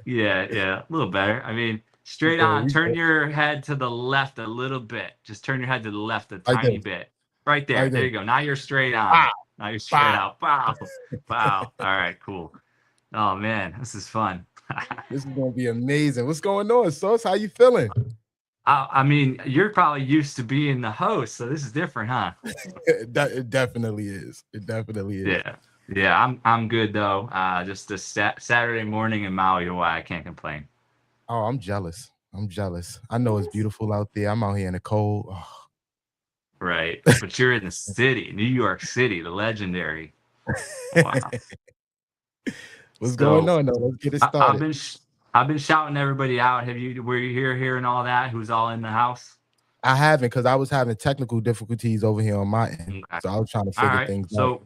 Yeah, a little better. I mean, straight good. on. We Turn good. your head to the left a little bit. Just turn your head to the left a Like tiny this. bit. Right there. Like There this. you go. Now you're straight on. Wow. Now you're straight Wow. out. Wow. Wow. All right, cool. Oh man, this is fun. This is gonna be amazing. What's going on, Sauce? How you feeling? I mean, you're probably used to being the host, so this is different, huh? It definitely is. It definitely is. Yeah. Yeah, I'm good though. Just a Saturday morning in Maui, Hawaii. I can't complain. Oh, I'm jealous. I'm jealous. I know it's beautiful out there. I'm out here in the cold. Oh. Right. But you're in the city, New York City, the legendary. Wow. What's going So on though? Let's get it I've started. been I've been shouting everybody out. Have you were you here and all that? Who's all in the house? I haven't because I was having technical difficulties over here on my end. Okay. So I was trying to All figure right. things out. So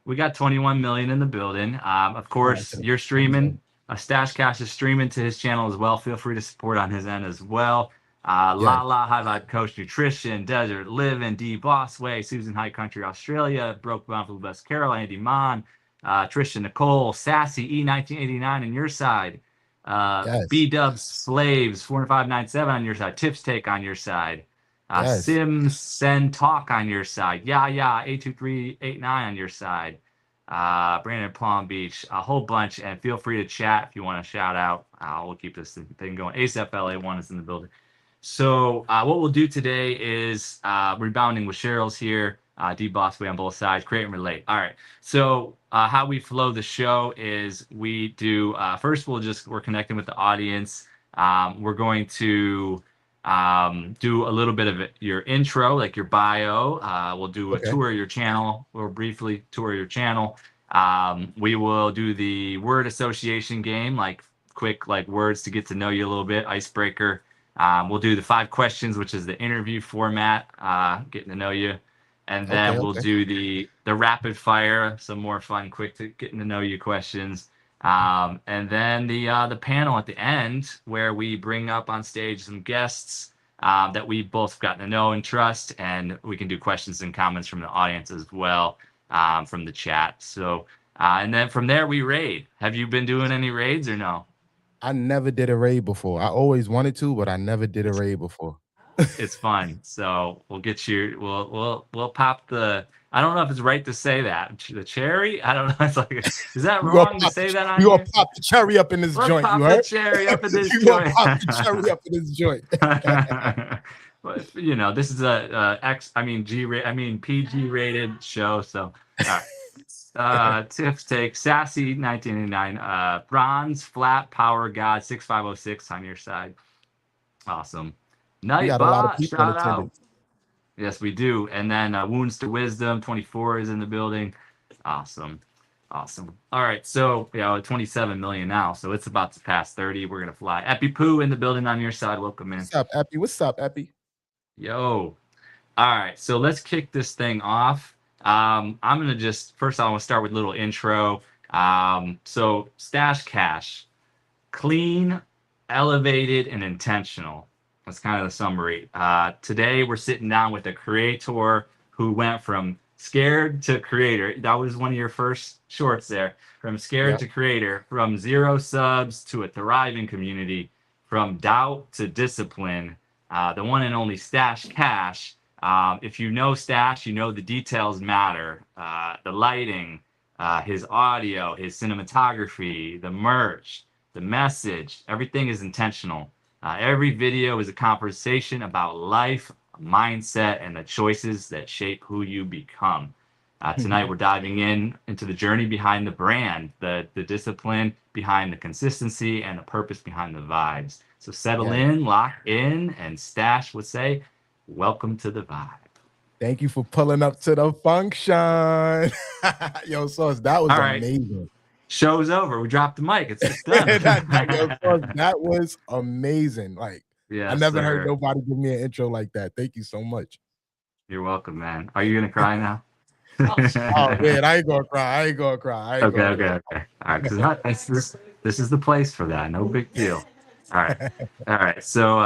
we got 21 million in the building. Of Shout out to course, the you're people. streaming. Stash Cash is streaming to his channel as well. Feel free to support on his end as well. Yes. High Vibe Coach Nutrition, Desert Living, D Bossway, Susan High Country Australia, Broke Bound West Carol, Andy Mon, Trisha Nicole, Sassy E1989 on your side. Yes. B Dubs Slaves 4597 on your side. Tips Take on your side. Yes. Sims Send Talk on your side. Yeah, 82389 on your side. Brandon Palm Beach, a whole bunch. And feel free to chat if you want to shout out. We'll keep this thing going. ASAP LA1 is in the building. So what we'll do today is rebounding with Cheryl's here. D Boss way on both sides, create and relate. All right. So how we flow the show is we do first we're connecting with the audience. We're going to do a little bit of your intro, like your bio. We'll do a Okay. tour of your channel. We'll briefly tour your channel. We will do the word association game, like quick like words to get to know you a little bit, icebreaker. We'll do the 5 questions, which is the interview format, getting to know you, and Okay. then we'll Okay. do the rapid fire, some more fun, quick to getting to know you questions. And then the panel at the end where we bring up on stage some guests that we both gotten to know and trust, and we can do questions and comments from the audience as well from the chat. So and then from there we raid. Have you been doing any raids or no? I never did a raid before. I always wanted to, but I never did a raid before. It's fun. So we'll get you. We'll pop the. I don't know if it's right to say that the cherry. I don't know. It's like, is that We gonna wrong to pop say that we on gonna here? pop the cherry up in this Let's joint. You pop the heard? cherry up in this You gonna joint. pop the cherry up in this joint. But this is a X. I mean I mean PG rated show. So all right. Tips take Sassy 1989. Bronze Flat Power God 6506 on your side. Awesome. We got a lot of Nightbot, people in shout out. attendance. Yes, we do. And then Wounds to Wisdom 24 is in the building. Awesome. Awesome. All right. So, 27 million now. So it's about to pass 30. We're going to fly. Epi Poo in the building on your side. Welcome in. What's up, Epi? What's up, Epi? Yo. All right. So let's kick this thing off. I'm going to first, I want to start with a little intro. So, Stash Cash, clean, elevated, and intentional. That's kind of the summary. Today, we're sitting down with a creator who went from scared to creator. That was one of your first shorts there. From scared Yep. to creator, from 0 subs to a thriving community, from doubt to discipline. The one and only Stash Cash. If you know Stash, you know the details matter. The lighting, his audio, his cinematography, the merch, the message, everything is intentional. Every video is a conversation about life, mindset, and the choices that shape who you become. Tonight, we're diving into the journey behind the brand, the discipline behind the consistency, and the purpose behind the vibes. So settle Yes. in, lock in, and Stash would say, welcome to the vibe. Thank you for pulling up to the function. Yo, Sauce, that was All right. amazing. Show's over. We dropped the mic. It's done. Yo, Sauce, that was amazing. Like, I Yes, never heard sir. nobody give me an intro like that. Thank you so much. You're welcome, man. Are you going to cry now? Oh man, I ain't gonna cry. I ain't gonna cry. I ain't Okay. gonna cry. All right, because this is the place for that. No big deal. All right. So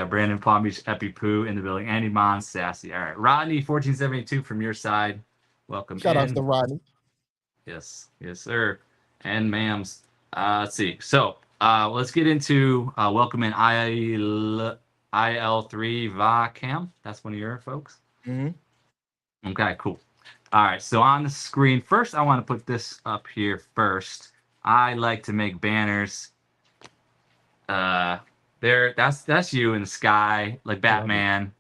Brandon Palm Beach, Epi Poo in the building. Andy Mon, Sassy. All right, Rodney 1472 from your side. Welcome Shout out to in. Rodney. Yes, sir. And ma'ams. Let's see. So Let's get into welcoming IL3 Vacam. That's one of your folks. Mhm. Okay, cool. All right, so on the screen, first I want to put this up here first. I like to make banners. That's you in the sky, like I love it. Batman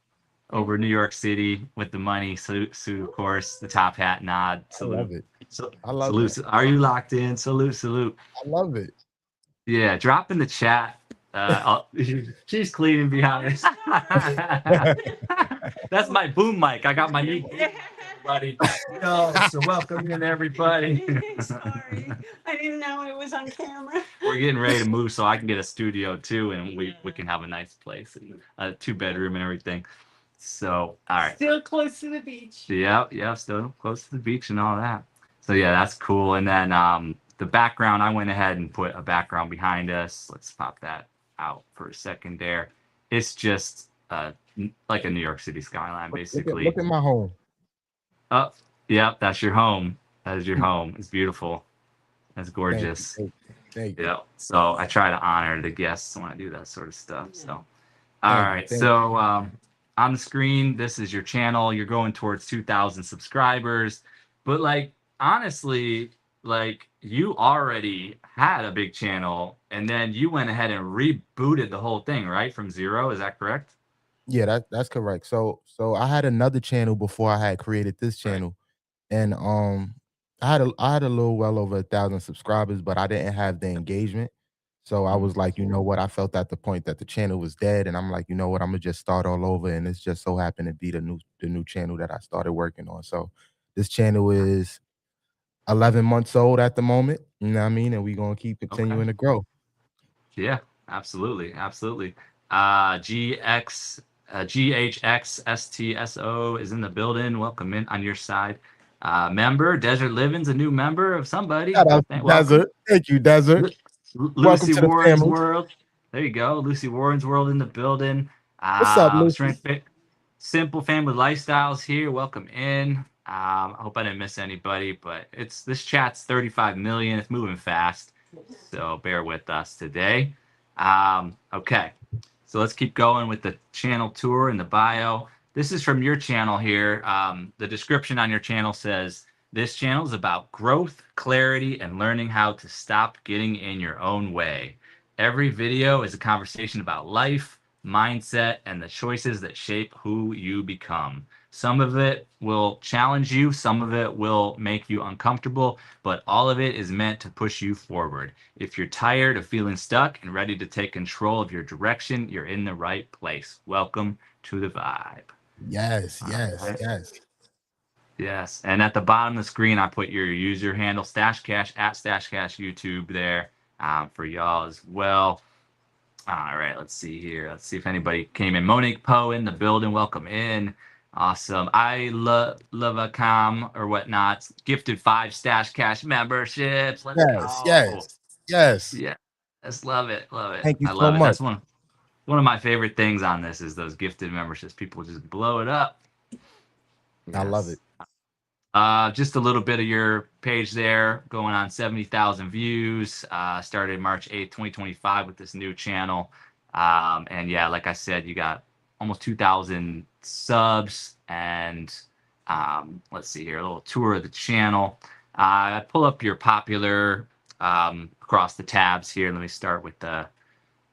over New York City with the money suit, of course, the top hat nod, I love salute. it. So, I love salute. that. Are you locked in? Salute. I love it. Yeah, drop in the chat. She's cleaning behind us. That's my boom mic. I got my new buddy. No, so welcome in everybody. Sorry, I didn't know it was on camera. We're getting ready to move so I can get a studio too, and we can have a nice place, and a 2-bedroom and everything. So, all right. Still close to the beach. Yeah, still close to the beach and all that. So yeah, that's cool. And then the background, I went ahead and put a background behind us. Let's pop that out for a second there. It's just like a New York City skyline, basically. Look at my home. Oh, yeah, that's your home. That is your home. It's beautiful. That's gorgeous. Thank you. Yeah. So I try to honor the guests when I do that sort of stuff. So, all Thank you, right. thank So on the screen, this is your channel. You're going towards 2,000 subscribers, but like honestly, like you already had a big channel, and then you went ahead and rebooted the whole thing, right, from zero. Is that correct? Yeah, that's correct. So I had another channel before I had created this Right. channel, and I had a little well over 1,000 subscribers, but I didn't have the engagement. So I was like, you know what? I felt at the point that the channel was dead, and I'm like, you know what? I'm gonna just start all over, and it's just so happened to be the new channel that I started working on. So this channel is 11 months old at the moment. You know what I mean? And we're gonna keep Okay. continuing to grow. Yeah, absolutely. GX GHXSTSO is in the building. Welcome in on your side. Member Desert Living's a new member of somebody. Shout out to Welcome. Desert. Thank you, Desert. Welcome Lucy to the Warren's family. World. There you go. Lucy Warren's World in the building. What's up, Lucy? Simple Family Lifestyles here. Welcome in. I hope I didn't miss anybody, but this chat's 35 million. It's moving fast, so bear with us today. Okay, so let's keep going with the channel tour and the bio. This is from your channel here. The description on your channel says, this channel is about growth, clarity, and learning how to stop getting in your own way. Every video is a conversation about life, mindset, and the choices that shape who you become. Some of it will challenge you, some of it will make you uncomfortable, but all of it is meant to push you forward. If you're tired of feeling stuck and ready to take control of your direction, you're in the right place. Welcome to the vibe. Yes. Right. Yes. And at the bottom of the screen, I put your user handle, Stash Cash, at Stash Cash YouTube there for y'all as well. All right, let's see here. Let's see if anybody came in. Monique Poe in the building. Welcome in. Awesome. I love a com or whatnot. Gifted 5 Stash Cash memberships. Let's go. Yes. Yes, love it. Thank you I so love it. much. That's one of my favorite things on this is those gifted memberships. People just blow it up. I love it. Just a little bit of your page there, going on 70,000 views. Started March 8th, 2025 with this new channel. And yeah, like I said, you got almost 2,000 subs. And let's see here, a little tour of the channel. I pull up your popular across the tabs here. Let me start with the,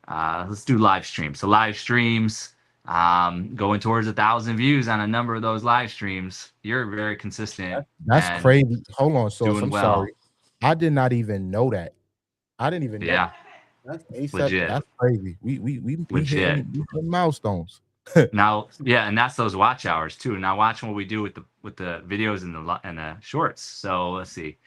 let's do live streams. So live streams, going towards 1,000 views on a number of those live streams. You're very consistent. That's crazy. Hold on, Source. I'm well. sorry. I did not even know that. I didn't even know. Yeah. That's ASAP. Legit. That's crazy. We hitting milestones. Now, yeah, and that's those watch hours too. Now watching what we do with the videos and the shorts. So let's see.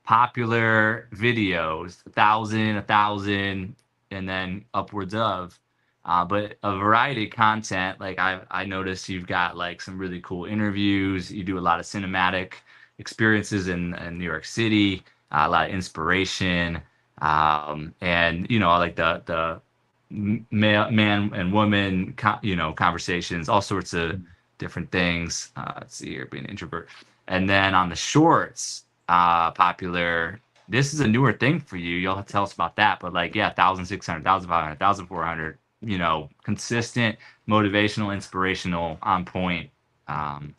Popular videos, 1,000, and then upwards of. But a variety of content. Like I noticed you've got like some really cool interviews. You do a lot of cinematic experiences in New York City, a lot of inspiration, and like the man and woman, conversations, all sorts of different things. Let's see here, being an introvert, and then on the shorts, popular this is a newer thing for you. You'll have to tell us about that. But like, yeah, 1,600, 1,500, 1,400, consistent, motivational, inspirational, on point.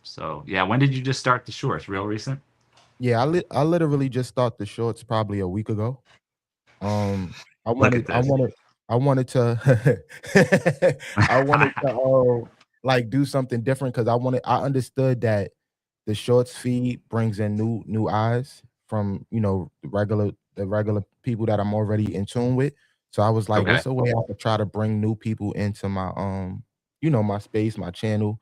So yeah, when did you just start the shorts? Real recent? Yeah, I literally just started the shorts probably a week ago. I Look at wanted I this. wanted I wanted to I wanted to like do something different because I understood that the shorts feed brings in new eyes from the regular people that I'm already in tune with. So I was like, Okay. what's a way I could try to bring new people into my my space, my channel,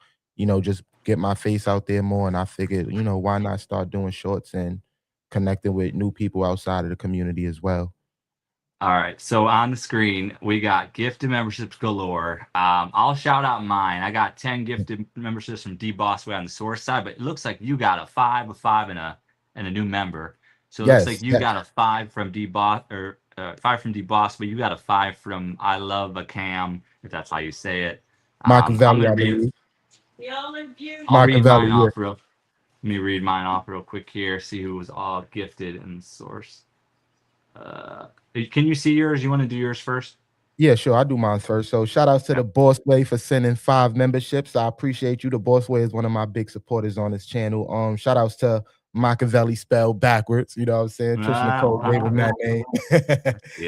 just get my face out there more. And I figured, why not start doing shorts and connecting with new people outside of the community as well. All right. So on the screen, we got gifted memberships galore. I'll shout out mine. I got 10 gifted memberships from D Bossway on the source side, but it looks like you got a five, and a new member. So it looks like Yes, you yes. got a 5 from D Boss, or 5 from D Boss, but you got a 5 from I Love a Cam, if that's how you say it. I'm Machiavelli, gonna I read. believe. Y'all are beautiful. I'll read mine Machiavelli, yeah. off real. Let me read mine off real quick here. See who was all gifted in the source. Can you see yours? You want to do yours first? Yeah, sure. I'll do mine first. So shout outs to the Boss Way for sending 5 memberships. I appreciate you. The Boss Way is one of my big supporters on this channel. Shout outs to Machiavelli spelled backwards. You know what I'm saying? Trish Nicole gave him that name.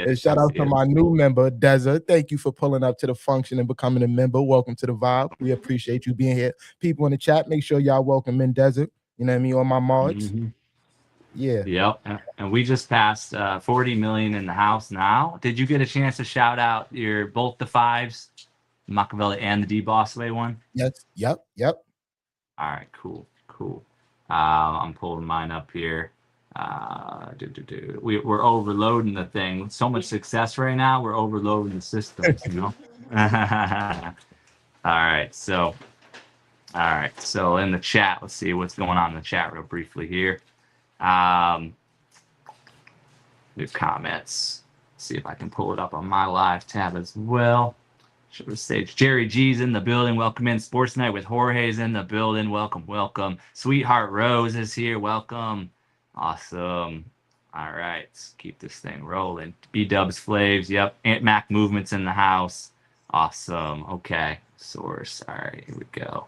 And shout out to my new member, Deza. Thank you for pulling up to the function and becoming a member. Welcome to the vibe. We appreciate you being here. People in the chat, make sure y'all welcome in Desert. You know what I mean? All my mods. Yeah. Yep. And we just passed 40 million in the house now. Did you get a chance to shout out both the 5s, Machiavelli and the D Bossway one? Yes. Yep. All right, cool. I'm pulling mine up here. We're overloading the thing. So much success right now. We're overloading the systems, All right. So in the chat, let's see what's going on in the chat real briefly here. New comments. See if I can pull it up on my live tab as well. Show the stage. Jerry G's in the building. Welcome in. Sports Night with Jorge's in the building. Welcome. Sweetheart Rose is here. Welcome. Awesome. All right. Let's keep this thing rolling. B-Dubs Flaves. Yep. Aunt Mac Movement's in the house. Awesome. Okay. Source. All right. Here we go.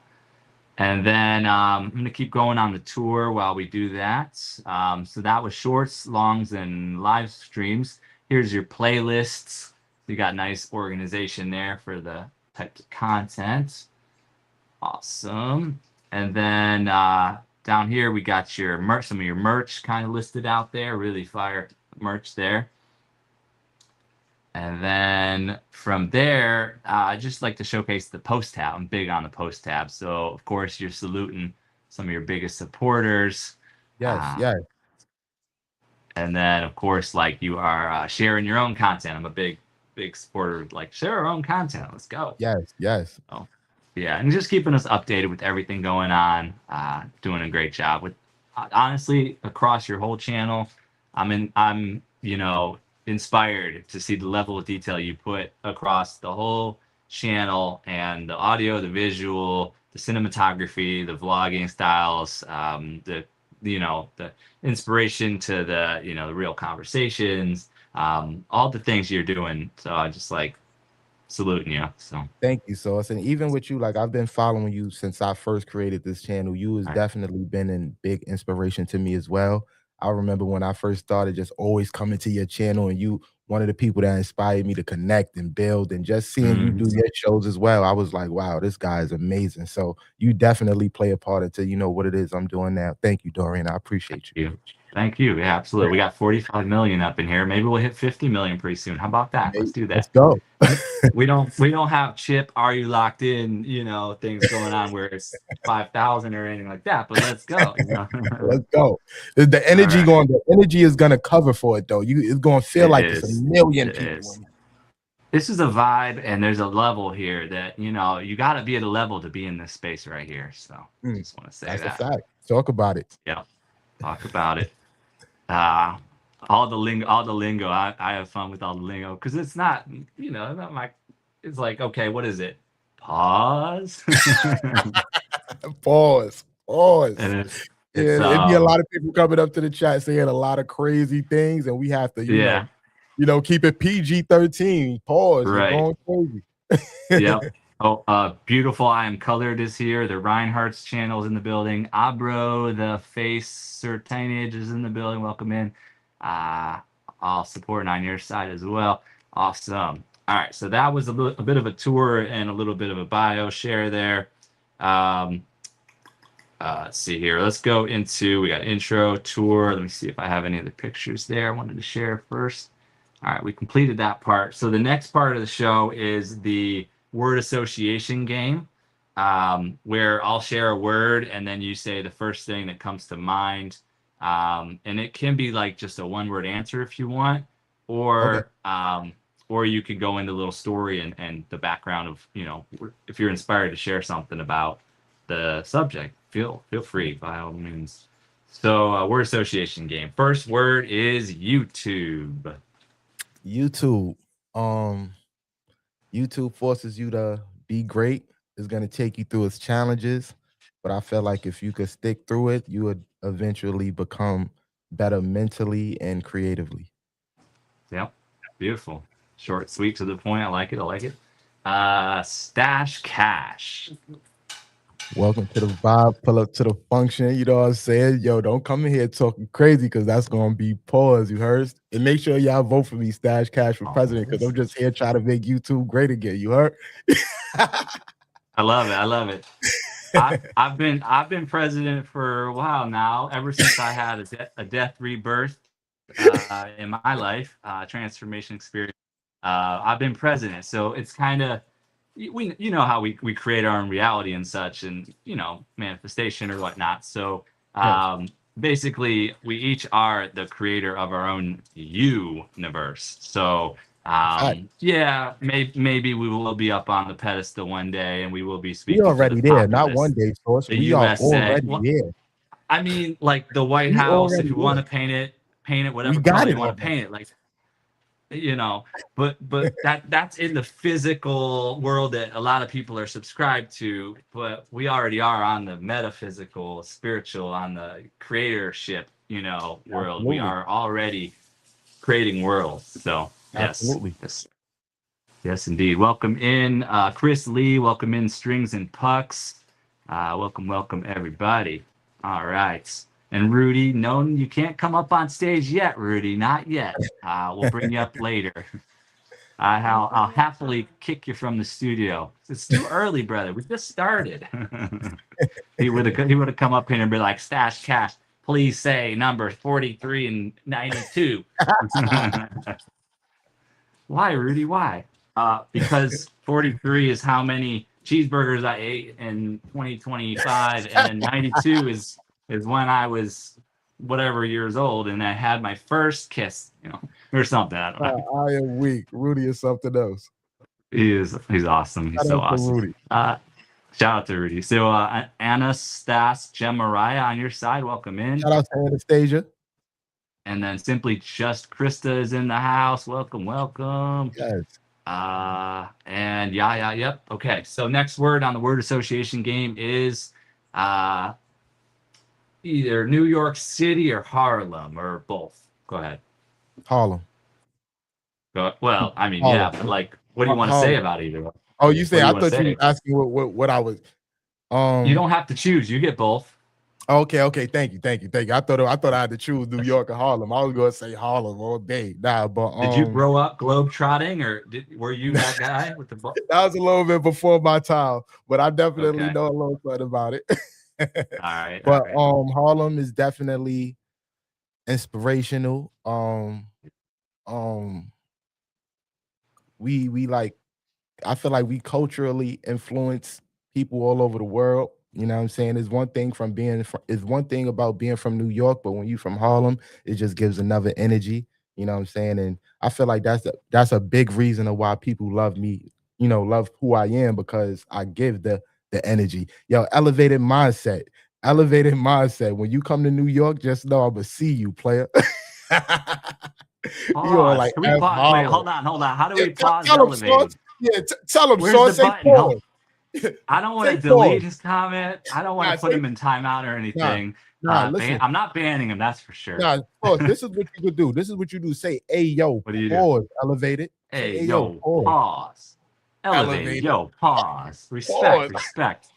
And then I'm going to keep going on the tour while we do that. So that was shorts, longs, and live streams. Here's your playlists. You got nice organization there for the types of content. Awesome. And then down here, we got your merch, some of your merch kind of listed out there. Really fire merch there. And then from there, I just like to showcase the post tab. I'm big on the post tab. So, of course, you're saluting some of your biggest supporters. Yes. And then, of course, like you are sharing your own content. I'm a big supporter. Like, share our own content. Let's go. Yes. So, yeah, and just keeping us updated with everything going on. Doing a great job with, honestly, across your whole channel. I'm inspired to see the level of detail you put across the whole channel, and the audio, the visual, the cinematography, the vlogging styles, the inspiration to the real conversations, all the things you're doing. So I just like saluting you. So thank you, Sauce. And even with you, like I've been following you since I first created this channel. You has definitely been a big inspiration to me as well. I remember when I first started, just always coming to your channel, and you one of the people that inspired me to connect and build, and just seeing you do your shows as well. I was like, wow, this guy is amazing. So you definitely play a part into what it is I'm doing now. Thank you, Dorian. I appreciate you. Thank you. Yeah, absolutely. We got 45 million up in here. Maybe we'll hit 50 million pretty soon. How about that? Let's do that. Let's go. we don't have Chip, are you locked in, things going on where it's 5,000 or anything like that, but let's go. Let's go. The energy the energy is gonna cover for it though. It's gonna feel like it's a million people. This is a vibe, and there's a level here that you got to be at a level to be in this space right here. So I just want to say that's that. a fact. Talk about it. Yeah, talk about it. All the lingo. I have fun with all the lingo because it's not, not my. It's like, okay, what is it? Pause. Pause. And It's Yeah, it'd be a lot of people coming up to the chat saying a lot of crazy things, and we have to, yeah, keep it PG-13. Pause. You're right. going crazy. Yep. Oh, beautiful. I am colored is here. The Reinhardt's channel is in the building. Abro, the face or teenage is in the building. Welcome in. I'll support on your side as well. Awesome. All right. So that was a bit of a tour and a little bit of a bio share there. Let's see here. Let's go into, we got intro, tour. Let me see if I have any of the pictures there I wanted to share first. All right, we completed that part. So the next part of the show is the word association game, where I'll share a word and then you say the first thing that comes to mind. And it can be like just a one-word answer if you want, or you could go into a little story and the background of, if you're inspired to share something about the subject, feel free by all means. So word association game. First word is YouTube. YouTube. YouTube forces you to be great. It's going to take you through its challenges, but I feel like if you could stick through it, you would eventually become better mentally and creatively. Yep. Beautiful. Short, sweet, to the point. I like it. Stash Cash. Welcome to the vibe. Pull up to the function. You know what I'm saying? Yo, don't come in here talking crazy because that's going to be pause. You heard? And make sure y'all vote for me, Stash Cash, for president, because I'm just here trying to make YouTube great again. You heard? I love it. I've been president for a while now, ever since I had a death rebirth in my life, transformation experience. I've been president, so it's kind of, we know how we create our own reality and such, and manifestation or whatnot. So basically, we each are the creator of our own universe. So yeah, maybe we will be up on the pedestal one day, and we will be speaking. We already there, not one day, Source. The We USA. are already there. I mean, like the White House. If you want to paint it whatever color you want to paint it. Like, but that's in the physical world that a lot of people are subscribed to. But we already are on the metaphysical, spiritual, on the creatorship, world. Absolutely. We are already creating worlds. So. Absolutely. Yes, indeed. Welcome in, Chris Lee. Welcome in, Strings and Pucks. Welcome, everybody. All right. And Rudy, no, you can't come up on stage yet, Rudy. Not yet. We'll bring you up later. I'll happily kick you from the studio. It's too early, brother. We just started. He would have come up here and be like, Stash Cash, please say number 43 and 92. Why, Rudy? Why? Because 43 is how many cheeseburgers I ate in 2025, and 92 is when I was whatever years old, and I had my first kiss, or something. I don't know. I am weak. Rudy is something else. He's awesome. He's so awesome. Rudy. Shout out to Rudy. So Anastasia Gemariah on your side, welcome in. Shout out to Anastasia. And then simply just Krista is in the house. Welcome. Yes. And yep. Okay. So next word on the word association game is either New York City or Harlem or both. Go ahead. Harlem. Well, I mean, Harlem. yeah, but like, what do you want to say about either? Oh, you say? I thought you were asking what I was. You don't have to choose. You get both. Okay. Thank you. I thought I had to choose New York or Harlem. I was gonna say Harlem all day. Nah, but did you grow up globe trotting, or were you that guy with the ball? That was a little bit before my time, but I definitely know a little bit about it. All right. But Harlem is definitely inspirational. We like, I feel like we culturally influence people all over the world. You know what I'm saying? It's one thing about being from New York, but when you from Harlem, it just gives another energy. You know what I'm saying? And I feel like that's a big reason of why people love me, love who I am, because I give the energy. Yo, elevated mindset. When you come to New York, just know I'm gonna see you, player. Wait, hold on. How do we pause elevated? Tell him, Where's the button? Pause. I don't want to delete his comment. I don't want to put him in timeout or anything. Nah, listen. I'm not banning him, that's for sure. Nah, pause. This is what you could do. This is what you do. Say, hey, yo, What do you do? pause, elevated. Say, Hey, hey, yo, pause. pause. Elevated, Elevated. yo, pause. Respect, Pause. respect.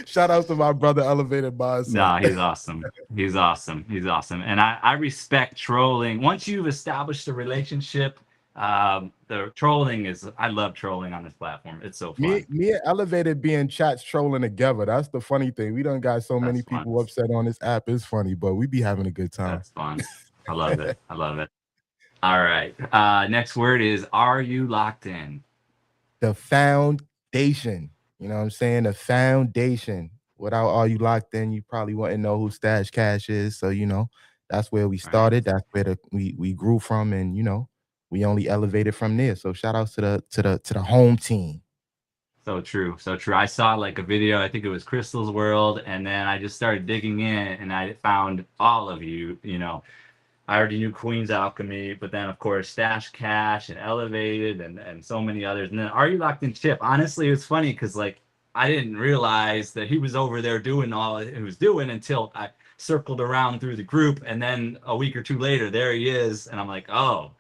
Shout out to my brother, Elevated Mindset. Nah, he's awesome. He's awesome. He's awesome. And I respect trolling. Once you've established a relationship, the trolling is, I love trolling on this platform. It's so fun. Me and Elevated being chats trolling together. That's the funny thing. We done got so many people upset on this app. It's funny, but we be having a good time. That's fun. I love it. I love it. All right. Next word is, are you locked in? The foundation. You know what I'm saying? The foundation. Without Are You Locked In, you probably wouldn't know who Stash Cash is. So, you know, that's where we started. That's where we grew from, and you know, we only elevated from there. So shout out to the home team. So true. So true. I saw like a video, I think it was Crystal's World, and then I just started digging in and I found all of you, you know. I already knew Queen's Alchemy, but then of course Stash Cash and Elevated and so many others. And then Are You Locked In Chip? Honestly, it was funny because like I didn't realize that he was over there doing all he was doing until I circled around through the group, and then a week or two later, there he is, and I'm like, oh,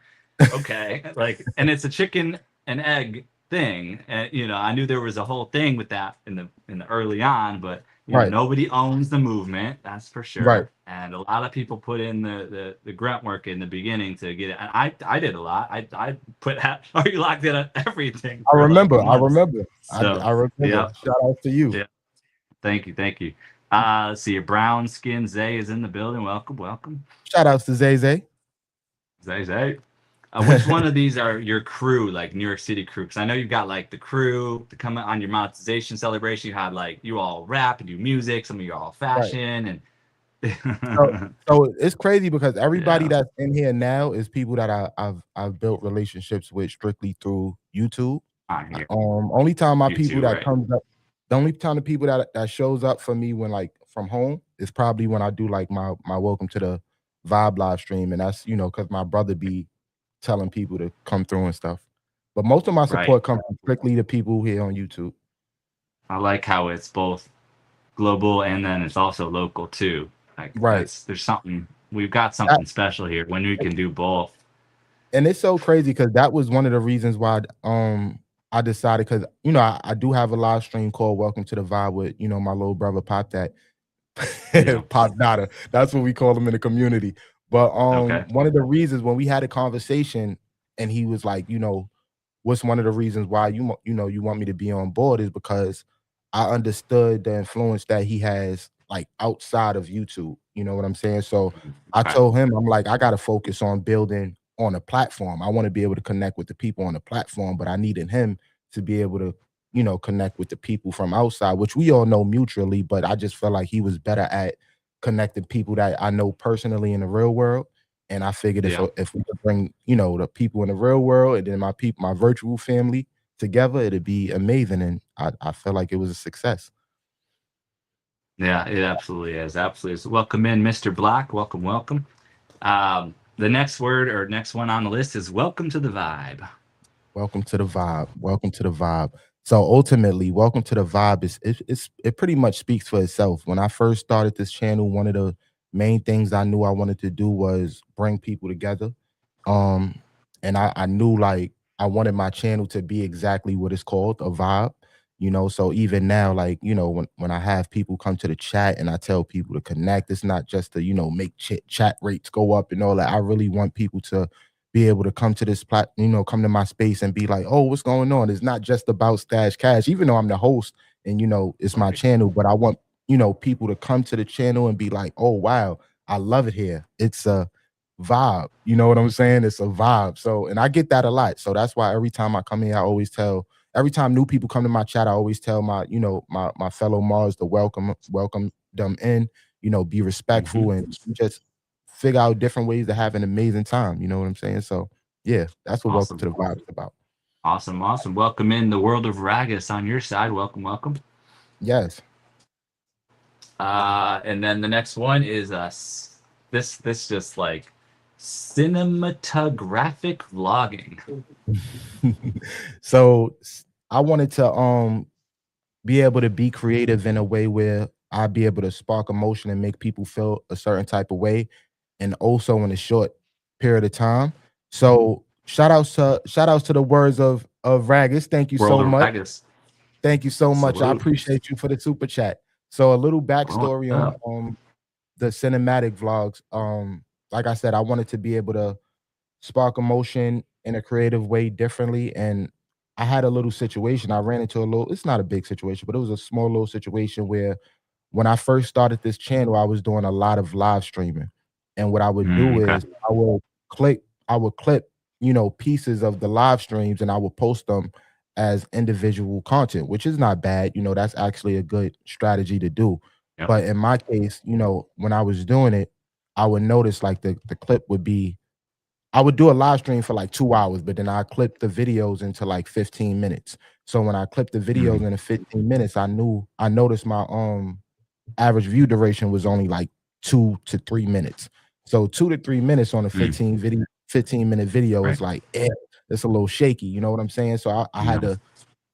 okay. Like, and it's a chicken and egg thing, and you know, I knew there was a whole thing with that in the early on, but you know, nobody owns the movement, that's for sure. Right. And a lot of people put in the grunt work in the beginning to get it. And I did a lot. I put Are You Locked In on everything. I remember. Like I remember. So, I remember. Yeah. Shout out to you. Yeah. Thank you. Thank you. Let's see. Brown Skin Zay is in the building. Welcome. Welcome. Shout outs to Zay Zay. Zay Zay. Which one of these are your crew, like New York City crew? Because I know you've got like the crew to come on your monetization celebration. You had like you all rap and do music. Some of you all fashion and. So it's crazy because everybody that's in here now is people that I've built relationships with strictly through YouTube. Only time my people that comes up, the only time the people that shows up for me when like from home is probably when I do like my Welcome to the Vibe live stream, and that's, you know, because my brother be telling people to come through and stuff. But most of my support comes from strictly the people here on YouTube. I like how it's both global and then it's also local too. Like, there's something, we've got something special here when we can do both. And it's so crazy because that was one of the reasons why I decided, because you know I do have a live stream called Welcome to the Vibe with, you know, my little brother Pop that Pop Dada. That's what we call him in the community. But one of the reasons when we had a conversation and he was like, you know, what's one of the reasons why you want me to be on board is because I understood the influence that he has like outside of YouTube. You know what I'm saying? So I told him, I'm like, I got to focus on building on a platform. I want to be able to connect with the people on the platform, but I needed him to be able to, you know, connect with the people from outside, which we all know mutually, but I just felt like he was better at connecting people that I know personally in the real world. And I figured if we could bring, you know, the people in the real world and then my people, my virtual family together, it'd be amazing. And I felt like it was a success. Yeah, it absolutely is. Absolutely is. Welcome in, Mr. Black. Welcome, welcome. The next word or next one on the list is Welcome to the Vibe. Welcome to the Vibe. Welcome to the Vibe. So ultimately, Welcome to the Vibe it pretty much speaks for itself. When I first started this channel, one of the main things I knew I wanted to do was bring people together. And I knew like I wanted my channel to be exactly what it's called, a vibe. You know, so even now, like, you know, when I have people come to the chat and I tell people to connect, it's not just to, you know, make chat rates go up and all that. I really want people to be able to come to this come to my space and be like, oh, what's going on? It's not just about Stash Cash, even though I'm the host and, you know, it's my channel, but I want, you know, people to come to the channel and be like, oh, wow, I love it here. It's a vibe. You know what I'm saying? It's a vibe. So, and I get that a lot. So that's why every time I come here, I always tell, every time new people come to my chat, I always tell my, you know, my fellow Mars to welcome them in, you know, be respectful and just figure out different ways to have an amazing time. You know what I'm saying? So yeah, that's what Welcome to the Vibe is about. Awesome. Awesome. Welcome in the world of Ragus on your side. Welcome, welcome. Yes. And then the next one is this just like cinematographic vlogging. So I wanted to be able to be creative in a way where I'd be able to spark emotion and make people feel a certain type of way, and also in a short period of time. So shout outs to the words of Raggis. Thank you World so of much. Vegas. Thank you so much. I Salute. appreciate you for the super chat. So a little Oh, backstory yeah. on the cinematic vlogs. Like I said, I wanted to be able to spark emotion in a creative way differently. And I had a little situation. I ran into a little, it's not a big situation, but it was a small little situation where when I first started this channel, I was doing a lot of live streaming. And what I would do Okay. is I would clip, pieces of the live streams and I would post them as individual content, which is not bad. That's actually a good strategy to do. Yep. But in my case, when I was doing it, I would notice like the clip would be I would do a live stream for like 2 hours, but then I clip the videos into like 15 minutes. So when I clipped the videos into 15 minutes, I noticed my average view duration was only like 2 to 3 minutes. So 2 to 3 minutes on a 15-minute video is like, it's a little shaky. You know what I'm saying? So I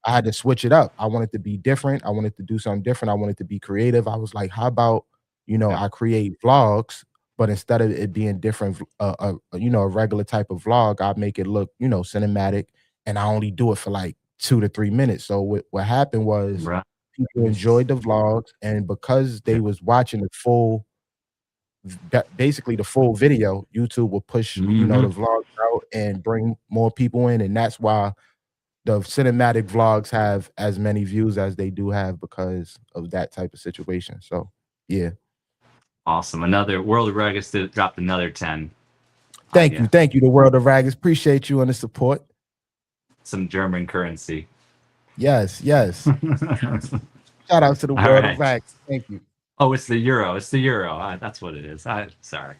had to switch it up. I wanted to be different. I wanted to do something different. I wanted to be creative. I was like, how about, I create vlogs, but instead of it being different, a regular type of vlog, I make it look, cinematic, and I only do it for like 2 to 3 minutes. So what happened was people enjoyed the vlogs, and because they was watching the full, basically the full video, YouTube will push, the vlogs out and bring more people in, and that's why the cinematic vlogs have as many views as they do have because of that type of situation. So yeah. Awesome. Another World of Raggis dropped another 10. Thank you. The World of Raggis. Appreciate you and the support. Some German currency. Yes. Shout out to the World of Raggis. Thank you. Oh, it's the euro. That's what it is. Sorry.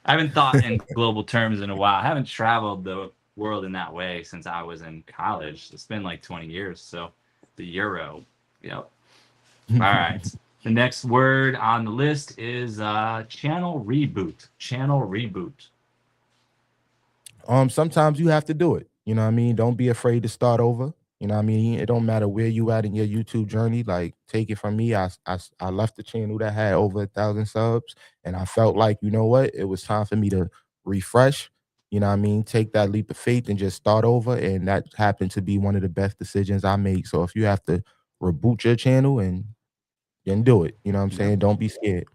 I haven't thought in global terms in a while. I haven't traveled the world in that way since I was in college. It's been like 20 years. So the euro. Yep. All right. The next word on the list is channel reboot. Sometimes you have to do it. You know what I mean? Don't be afraid to start over. You know what I mean? It don't matter where you at in your YouTube journey. Like, take it from me. I left the channel that had over 1,000 subs, and I felt like, you know what? It was time for me to refresh. You know what I mean? Take that leap of faith and just start over. And that happened to be one of the best decisions I made. So if you have to reboot your channel, and then do it. You know what I'm saying? Don't be scared.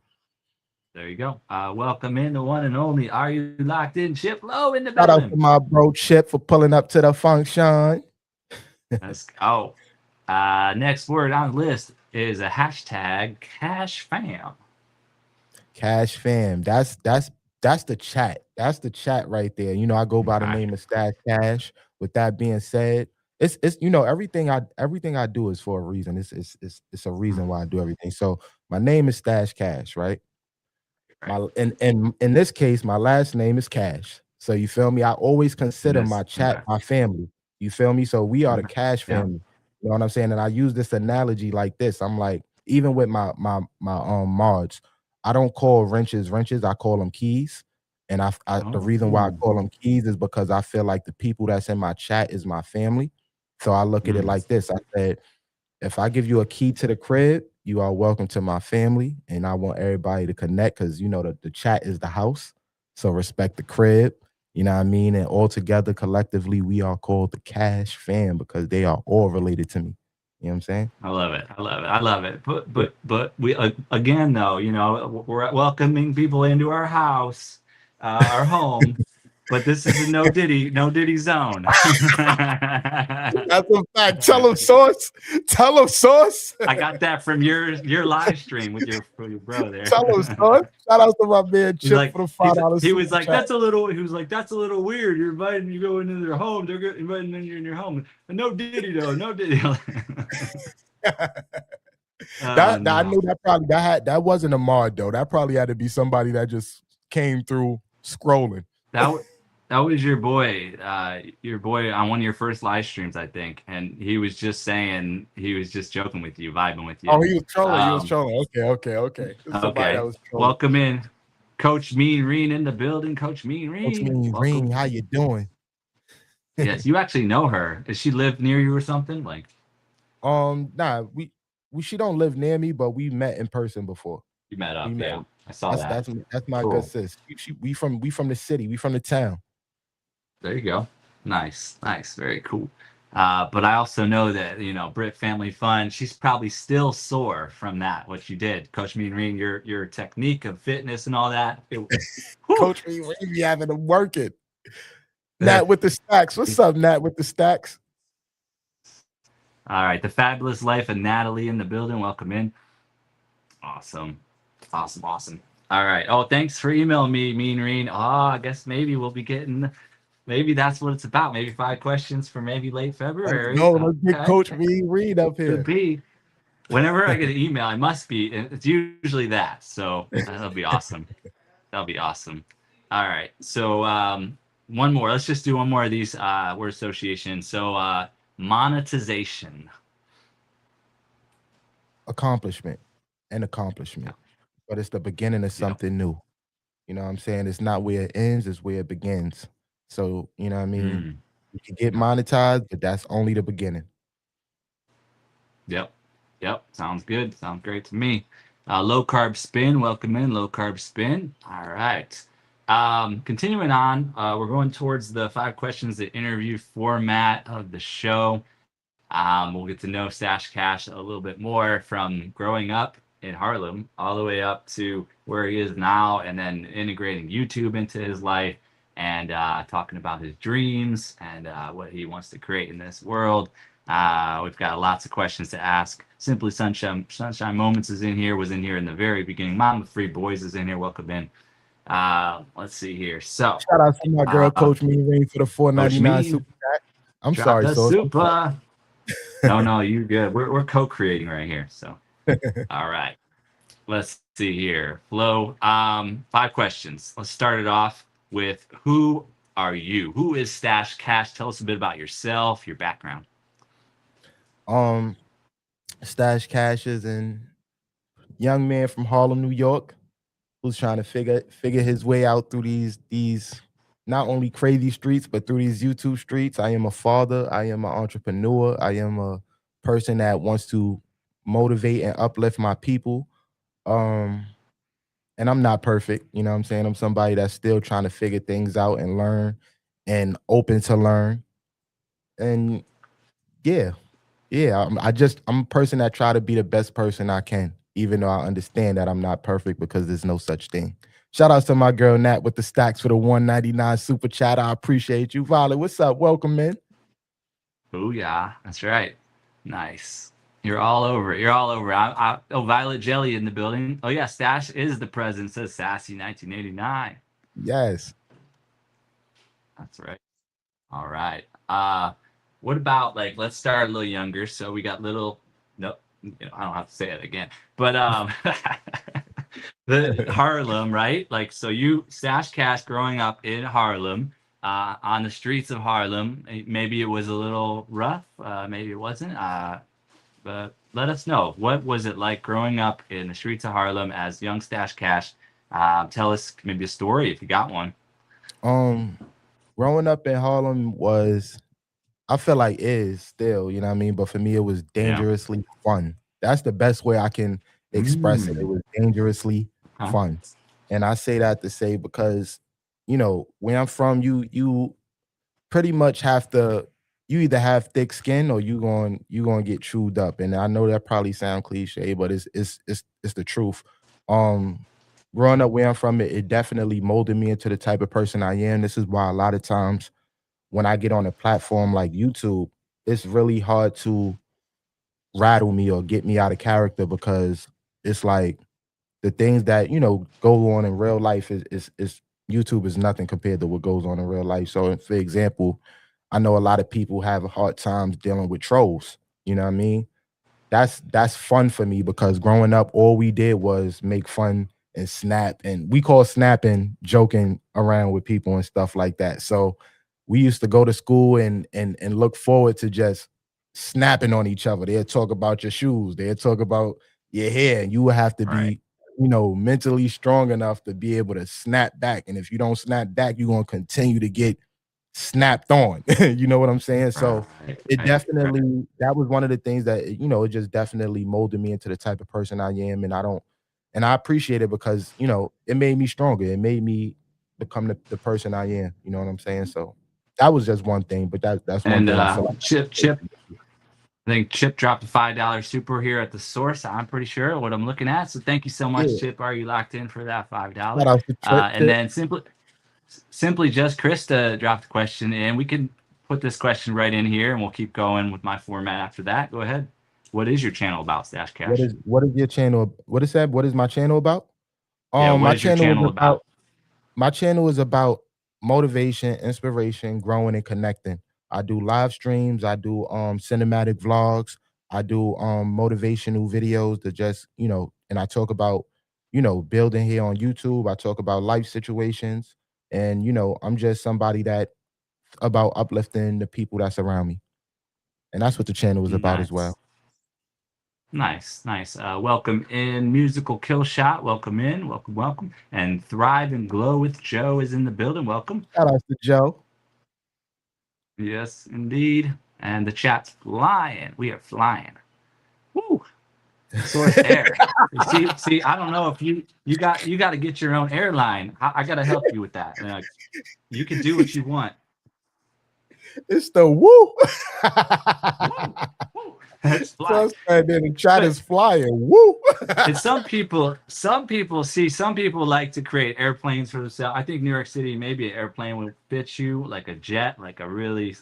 There you go. Welcome in the one and only. Are you locked in? Chip Low in the building. Shout out to my bro Chip for pulling up to the function. Let's go. Next word on the list is a hashtag Cash Fam. Cash Fam. That's the chat. That's the chat right there. I go by the name of Stash Cash. With that being said, it's everything I do is for a reason. It's a reason why I do everything. So my name is Stash Cash, right? In this case, my last name is Cash. So you feel me? I always consider my chat my family. You feel me? So we are the Cash family. You know what I'm saying? And I use this analogy like this. I'm like, even with my mods, I don't call wrenches. I call them keys. And the reason why I call them keys is because I feel like the people that's in my chat is my family. So I look at it like this. I said, if I give you a key to the crib, you are welcome to my family. And I want everybody to connect because, the chat is the house. So respect the crib. You know what I mean? And all together, collectively, we are called the Cash Fam because they are all related to me. You know what I'm saying? I love it. But we again, though, we're welcoming people into our house, our home. But this is a no Diddy zone. That's a fact. Tell them Source. I got that from your live stream with your bro there. Tell them Source. Shout out to my man Chip for the $5. He was like, that's a little weird. You're inviting you go into their home. They're inviting you in your home. But no Diddy though. No Diddy. I knew that wasn't a mod though. That probably had to be somebody that just came through scrolling. That was your boy on one of your first live streams, I think, and he was just saying, he was just joking with you, vibing with you. Oh, he was trolling. Okay. Okay. Welcome in, Coach Mean Reen in the building. Coach Mean Reen, how you doing? Yes, you actually know her. Does she live near you or something? Like, nah, we she don't live near me, but we met in person before. You met up, We met. yeah. I saw that. That's my Cool. good sis. We from the city. We from the town. There you go. Nice, nice, very cool. But I also know that Brit Family Fun. She's probably still sore from that. What you did, Coach Mean Reen, your technique of fitness and all that. Coach Mean Reen be having to work it. Nat with the stacks. What's up, Nat with the stacks? All right, the fabulous life of Natalie in the building. Welcome in. Awesome, awesome, awesome. All right. Oh, thanks for emailing me, Mean Reen. Oh, I guess maybe we'll be getting. Maybe that's what it's about. Maybe 5 questions for maybe late February. No, let's get Coach Mean Reen up here. Could be. Whenever I get an email, it must be. It's usually that. So that'll be awesome. That'll be awesome. All right. So one more. Let's just do one more of these word associations. So monetization. Accomplishment. But it's the beginning of something new. You know what I'm saying? It's not where it ends, it's where it begins. So, you know what I mean? You can get monetized, but that's only the beginning. Yep. Sounds good. Sounds great to me. Low Carb Spin. Welcome in, Low Carb Spin. All right. Continuing on, we're going towards the 5 questions, the interview format of the show. We'll get to know Stash Cash a little bit more, from growing up in Harlem all the way up to where he is now, and then integrating YouTube into his life, and talking about his dreams and what he wants to create in this world. We've got lots of questions to ask. Simply Sunshine Moments is in here, was in here in the very beginning. Mom with 3 boys is in here. Welcome in. Let's see here. So shout out to my girl, Coach Mean Reen, for the $4.99 super chat. I'm sorry, so No, you're good. We're co-creating right here. So all right. Let's see here. Flo, 5 questions. Let's start it off with, who are you? Who is Stash Cash? Tell us a bit about yourself, your background. Stash Cash is a young man from Harlem, New York, who's trying to figure his way out through these not only crazy streets, but through these YouTube streets. I am a father. I am an entrepreneur. I am a person that wants to motivate and uplift my people. And I'm not perfect, you know what I'm saying? I'm somebody that's still trying to figure things out and learn, and open to learn. And yeah, I'm a person that try to be the best person I can, even though I understand that I'm not perfect, because there's no such thing. Shout out to my girl Nat with the stacks for the $1.99 super chat. I appreciate you. Violet, what's up? Welcome in. Oh yeah, that's right. Nice. You're all over it. You're all over it. Oh, Violet Jelly in the building. Oh yeah, Stash is the president. Says Sassy 1989. Yes. That's right. All right. What about, like, let's start a little younger. So we got little. Nope. I don't have to say it again. But the Harlem, right? Like, so you, Stash Cash, growing up in Harlem, on the streets of Harlem. Maybe it was a little rough. Maybe it wasn't. But let us know, what was it like growing up in the streets of Harlem as young Stash Cash? Tell us maybe a story if you got one. Growing up in Harlem was, I feel like is still, you know what I mean? But for me, it was dangerously fun. That's the best way I can express it. It was dangerously fun. And I say that to say, because, where I'm from, you pretty much have to, you either have thick skin or you going to get chewed up. And I know that probably sound cliche, but it's the truth. Growing up where I'm from, it definitely molded me into the type of person I am. This is why a lot of times when I get on a platform like YouTube, it's really hard to rattle me or get me out of character, because it's like the things that, go on in real life is YouTube is nothing compared to what goes on in real life. So for example, I know a lot of people have a hard time dealing with trolls. You know what I mean? That's fun for me, because growing up, all we did was make fun and snap, and we call snapping joking around with people and stuff like that. So we used to go to school and look forward to just snapping on each other. They'd talk about your shoes, they'd talk about your hair, and you would have to be, mentally strong enough to be able to snap back. And if you don't snap back, you're going to continue to get snapped on. You know what I'm saying? So Right, it right, right. definitely that was one of the things that it just definitely molded me into the type of person I am, and I appreciate it because it made me stronger. It made me become the person I am. You know what I'm saying? So that was just one thing, but that's one And thing I feel like. Chip, I think Chip dropped a $5 super here at the source. I'm pretty sure what I'm looking at. So thank you so much, Yeah, Chip. Are you locked in for that shout $5? out to Trip And Tip. then simply just Krista dropped a question, and we can put this question right in here, and we'll keep going with my format after that. Go ahead. What is your channel about, Stash Cash? What is your channel? What is that? What is my channel about? Yeah, what My is your channel is channel about about? motivation, inspiration, growing and connecting. I do live streams, I do cinematic vlogs, I do motivational videos to just, and I talk about, building here on YouTube. I talk about life situations and I'm just somebody that about uplifting the people that's around me. And that's what the channel is about as well. Nice. Nice, nice. Welcome in, Musical Kill Shot. Welcome in, welcome, welcome. And Thrive and Glow with Joe is in the building. Welcome. Shout out to Joe. Yes, indeed. And the chat's flying. We are flying. Woo! Source Air. See, I don't know if you got to get your own airline. I got to help you with that. You can do what you want. It's the woo. Woo! Woo! That's fly. So then the chat is flying. Woo. And some people like to create airplanes for themselves. I think New York City, maybe an airplane would fit you, like a jet, like a really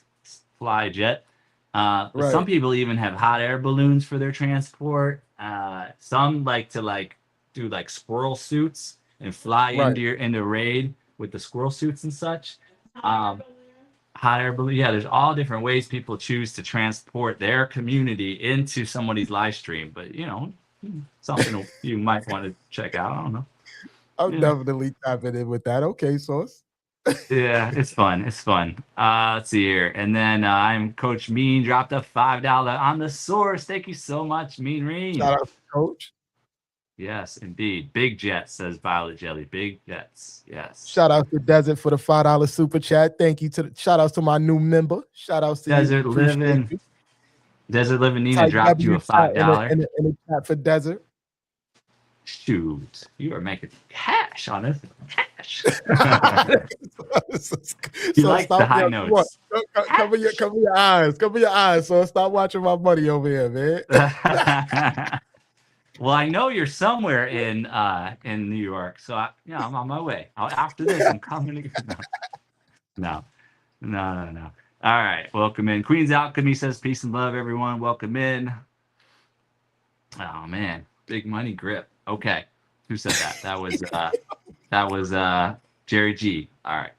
fly jet. But Right. some people even have hot air balloons for their transport. Some like to do like squirrel suits and fly Right. into raid with the squirrel suits and such. Hot air balloon. Yeah, there's all different ways people choose to transport their community into somebody's live stream. But something you might want to check out. I don't know. I'm definitely tapping in with that. Okay, Sauce. Yeah, it's fun. It's fun. Let's see here. And then I'm Coach Mean dropped a $5 on the source. Thank you so much, Mean Reen. Shout out to Coach. Yes, indeed. Big Jets, says Violet Jelly. Big Jets. Yes. Shout out to Desert for the $5 super chat. Thank you shout outs to my new member. Shout outs to Desert you. Living. You. Desert Living Nina dropped you a $5. In the chat for Desert. Shoot, you are making cash on this. Cash. You like the high notes. Cover your eyes. Cover your eyes. So stop watching my money over here, man. Well, I know you're somewhere in New York, so I'm on my way. After this, I'm coming again. No. All right, welcome in. Queen's Alchemy says peace and love, everyone. Welcome in. Oh man, big money grip. Okay, who said that? That was Jerry G. All right.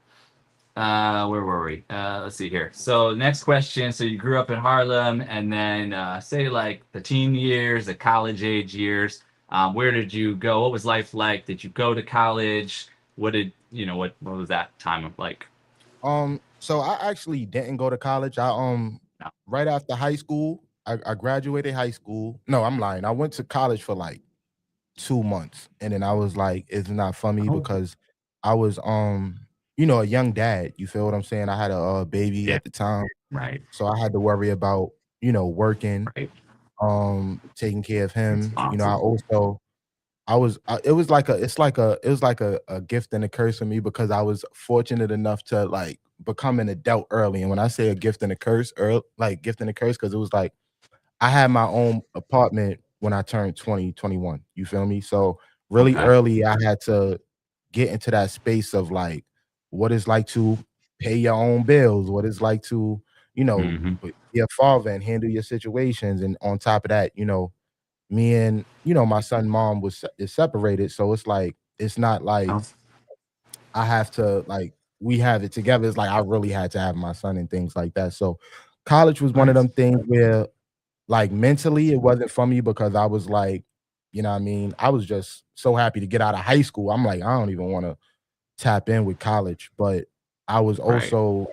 Where were we? Let's see here. So next question. So you grew up in Harlem, and then say like the teen years, the college age years. Where did you go? What was life like? Did you go to college? What was that time like? So I actually didn't go to college. Right after high school, I graduated high school. No, I'm lying. I went to college for like 2 months, and then I was like, it's not for me because I was a young dad. You feel what I'm saying? I had a baby at the time, right? So I had to worry about working, right. Taking care of him. Awesome. It was like a gift and a curse for me because I was fortunate enough to like become an adult early. And when I say a gift and a curse, because it was like I had my own apartment when I turned 21. You feel me? So really early, I had to get into that space of like what it's like to pay your own bills, what it's like to, be a father and handle your situations. And on top of that, me and my son mom is separated. So it's like it's not like I have to like we have it together. It's like I really had to have my son and things like that. So college was one of them things where like mentally it wasn't for me because I was like, I was just so happy to get out of high school. I'm like, I don't even want to tap in with college, but I was also,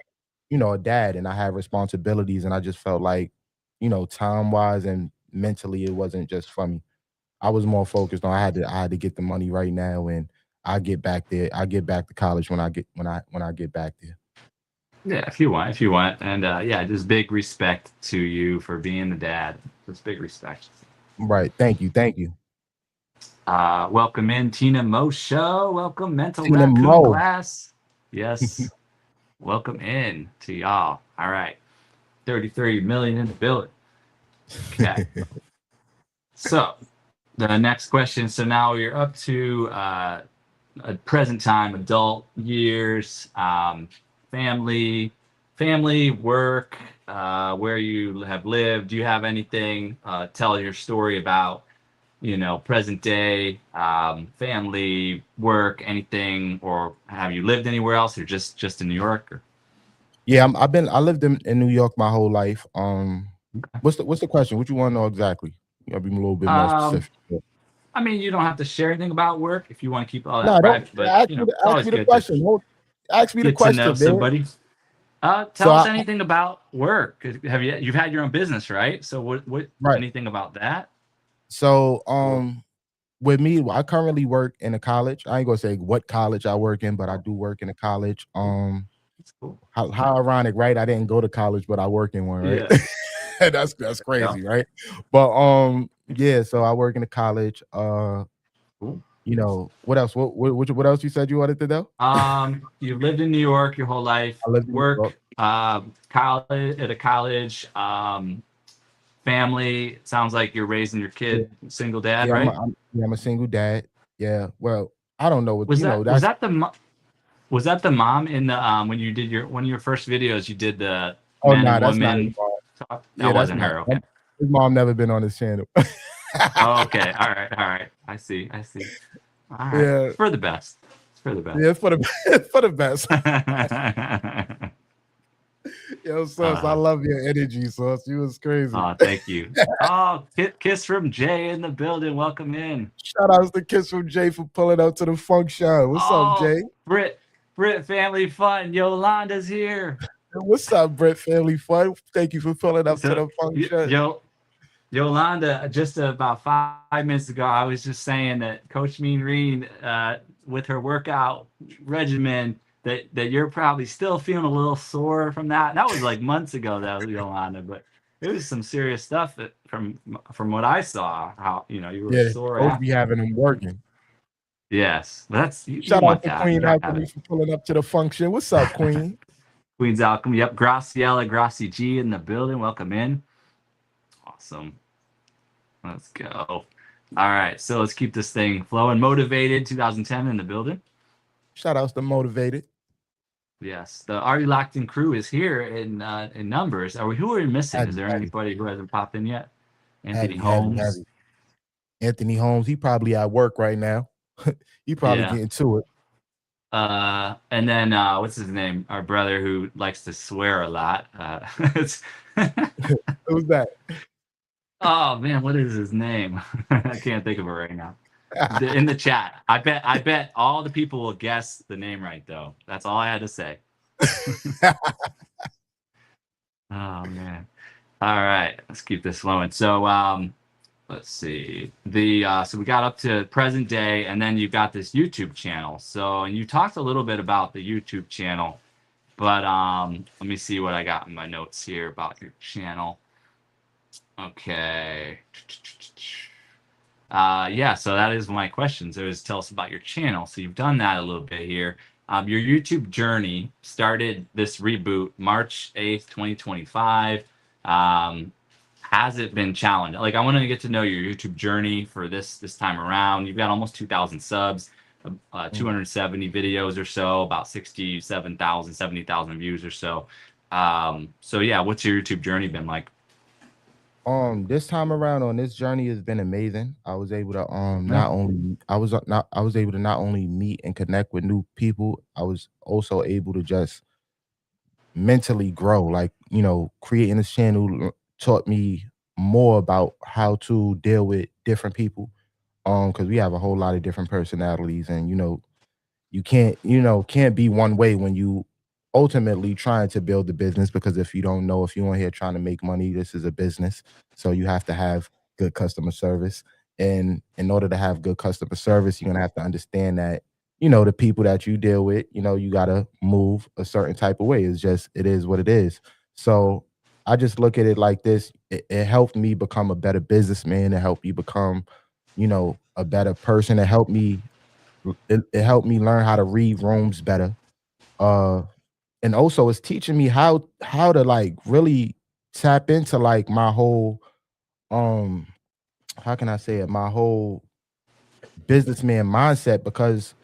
a dad and I had responsibilities and I just felt like, time wise and mentally it wasn't just for me. I was more focused on I had to get the money right now and I get back there. I get back to college when I get back there. Yeah, if you want, and yeah, just big respect to you for being the dad. Just big respect. Right. Thank you. Thank you. Welcome in Tina Mosho. Welcome Mental Tina Raccoon Mo. Glass. Yes, welcome in to y'all. All right, 33 million in the building. Okay. So the next question. So now you're up to present time, adult years, family, work, where you have lived. Do you have anything? Tell your story about, present day, family, work, anything, or have you lived anywhere else, or just in New York? Or? Yeah, I lived in New York my whole life. What's the question? What you want to know exactly? You gotta be a little bit more Um, specific. I mean, you don't have to share anything about work if you want to keep all that No, don't private, but ask it's ask always me the good to question. Don't ask me the get to know question, man. somebody. So Tell us I anything about work. You've had your own business, right? So what right. anything about that? So with me, I currently work in a college. I ain't gonna say what college I work in, but I do work in a college. That's cool. How ironic, right? I didn't go to college, but I work in one, right? Yeah. That's crazy, right? But yeah, so I work in a college. Cool. What else? What else you said you wanted to know? You've lived in New York your whole life. I live in New York. Work, college at a college, family. Sounds like you're raising your Yeah, kid, single dad, yeah, right? I'm a single dad. Yeah. Well, I don't know what Was that was that's that the was that the mom in the when you did one of your first videos? You did the oh man no, and that's not his woman mom. talk. Yeah, That that's wasn't not her. Okay. his mom never been on this channel. Oh, okay. All right. All right. I see. All right. Yeah, It's for the best. It's for the best. yeah, it's for the it's for the best. Yo, Sauce, I uh, love your energy, Sauce. You was crazy. thank you. Oh, kiss from Jay in the building. Welcome in. Shout out to Kiss from Jay for pulling up to the funk show. What's up, Oh, Jay? Brit Family Fun. Yolanda's here. What's up, Brett Family Fun? Thank you for pulling up to So, the funk show. Yolanda, just about 5 minutes ago, I was just saying that Coach Mean Reen, with her workout regimen, that you're probably still feeling a little sore from that. That was like months ago, though, Yolanda, but it was some serious stuff from what I saw. How you were Yeah, sore Coach be after. having them working. Yes, but that's you Shout want out to that. You Queen gotta have Alchemy for pulling up to the function. What's up, Queen? Queen's Alchemy. Yep, Graciela Gracie G in the building. Welcome in. Awesome. Let's go. All right, so let's keep this thing flowing. Motivated 2010 in the building. Shout outs to Motivated. Yes, the Are You Locked In crew is here in numbers. Who are we missing? Is there Heavy. anybody who hasn't popped in yet? Anthony Heavy. Holmes. Anthony Holmes, he probably at work right now. He probably Yeah. getting to it. And then what's his name? Our brother who likes to swear a lot. Who's that? Oh man, what is his name? I can't think of it right now. In the chat. I bet all the people will guess the name right though. That's all I had to say. Oh man. All right, let's keep this flowing. So let's see. So we got up to present day, and then you got this YouTube channel. So and you talked a little bit about the YouTube channel, but let me see what I got in my notes here about your channel. Okay. Yeah, so that is my question. So is tell us about your channel. So you've done that a little bit here. Your YouTube journey started this reboot March 8th, 2025. Has it been challenged? Like I want to get to know your YouTube journey for this time around. You've got almost 2,000 subs, 270 videos or so, about 67,000, 70,000 views or so. So yeah, what's your YouTube journey been like? This time around on this journey has been amazing. I was able to not only I was able to not only meet and connect with new people, I was also able to just mentally grow. Like, creating this channel taught me more about how to deal with different people. Because we have a whole lot of different personalities, and you can't be one way when you ultimately trying to build the business, because if you're on here trying to make money, this is a business. So you have to have good customer service. And in order to have good customer service, you're gonna have to understand that, the people that you deal with, you gotta move a certain type of way. It's just it is what it is. So I just look at it like this. It helped me become a better businessman. It helped me become, a better person. It helped me learn how to read rooms better. Uh and also it's teaching me how to like really tap into like my whole um how can I say it? My whole businessman mindset, because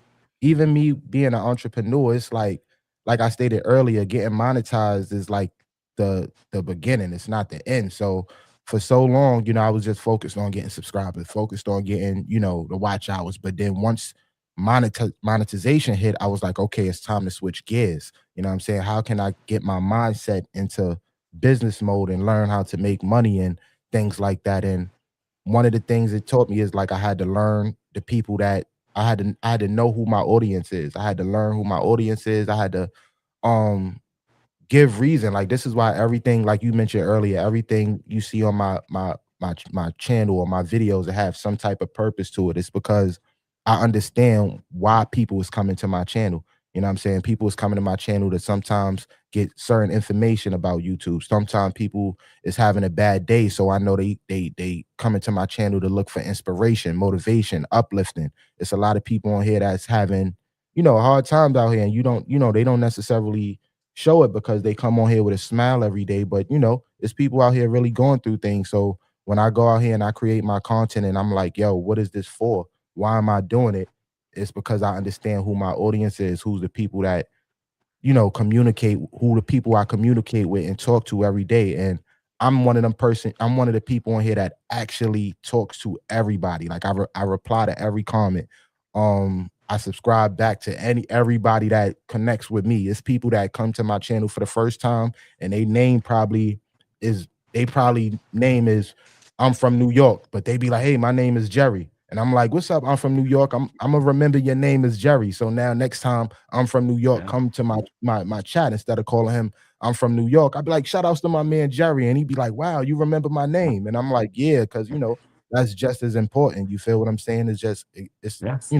even me being an entrepreneur, it's like I stated earlier, getting monetized is like the beginning, it's not the end. So for so long, I was just focused on getting subscribers, focused on getting, the watch hours. But then once monetization hit, I was like, okay, it's time to switch gears. You know what I'm saying? How can I get my mindset into business mode and learn how to make money and things like that? And one of the things it taught me is like I had to learn the people that I had to know who my audience is. I had to learn who my audience is. I had to um give reason. Like this is why everything, like you mentioned earlier, everything you see on my channel or my videos that have some type of purpose to it. It's because I understand why people is coming to my channel. You know what I'm saying? People is coming to my channel to sometimes get certain information about YouTube. Sometimes people is having a bad day, so I know they come into my channel to look for inspiration, motivation, uplifting. It's a lot of people on here that's having, hard times out here, and they don't necessarily show it because they come on here with a smile every day. But it's people out here really going through things. So when I go out here and I create my content and I'm like, yo, what is this for? Why am I doing it? It's because I understand who my audience is, who's the people that, communicate, who the people I communicate with and talk to every day. And I'm one of the people on here that actually talks to everybody. Like I reply to every comment. I subscribe back to everybody that connects with me. It's people that come to my channel for the first time and they probably name is I'm from New York, but they be like, hey, my name is Jerry. And I'm like, what's up? I'm from New York. I'm gonna remember your name is Jerry. So now next time I'm from New York, Yeah. come to my chat instead of calling him I'm from New York. I'd be like, shout outs to my man Jerry. And he'd be like, wow, you remember my name. And I'm like, yeah, because that's just as important. You feel what I'm saying? It's Yes.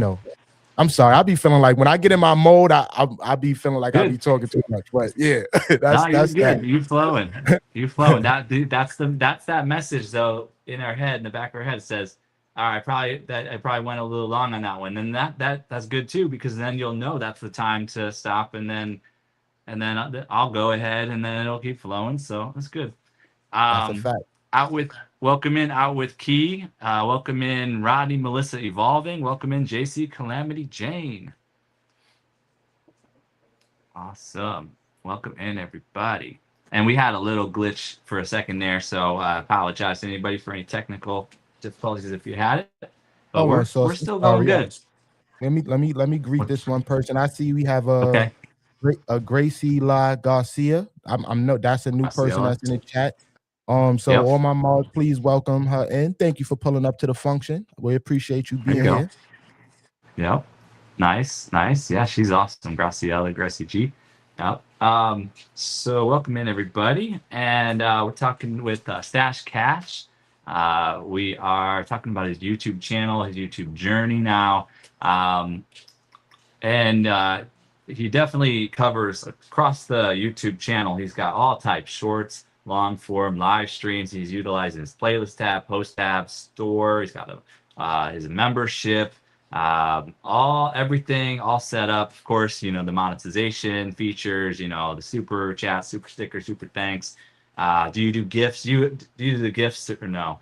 I'm sorry. I be feeling like when I get in my mode, I be feeling like I be Good. talking too much. But yeah, No, that's you're that. good. You flowing. You flowing. That's that message though in our head, in the back of our head says, all right, I probably went a little long on that one. And that's good too, because then you'll know that's the time to stop, and then I'll go ahead and then it'll keep flowing. So that's good. That's a fact. Welcome in Key. Welcome in Rodney, Melissa Evolving. Welcome in JC Calamity Jane. Awesome. Welcome in, everybody. And we had a little glitch for a second there, so I apologize to anybody for any technical difficulties if you had it. But we're still going good. Let me greet this one person. I see we have Okay. Gracie La Garcia. I'm no, that's a new person that's in the chat. So all my mods, please welcome her in. Thank you for pulling up to the function. We appreciate you being here. Yep. Nice. Yeah, she's awesome. Graciela, Gracie G. Yep. So welcome in, everybody. And we're talking with Stash Cash. We are talking about his YouTube channel, his YouTube journey now. And he definitely covers across the YouTube channel. He's got all types, shorts, long form, live streams. He's utilizing his playlist tab, post tab, store. He's got his membership, everything all set up. Of course, the monetization features, the super chat, super sticker, super thanks. Do you do gifts? Do you do the gifts or no?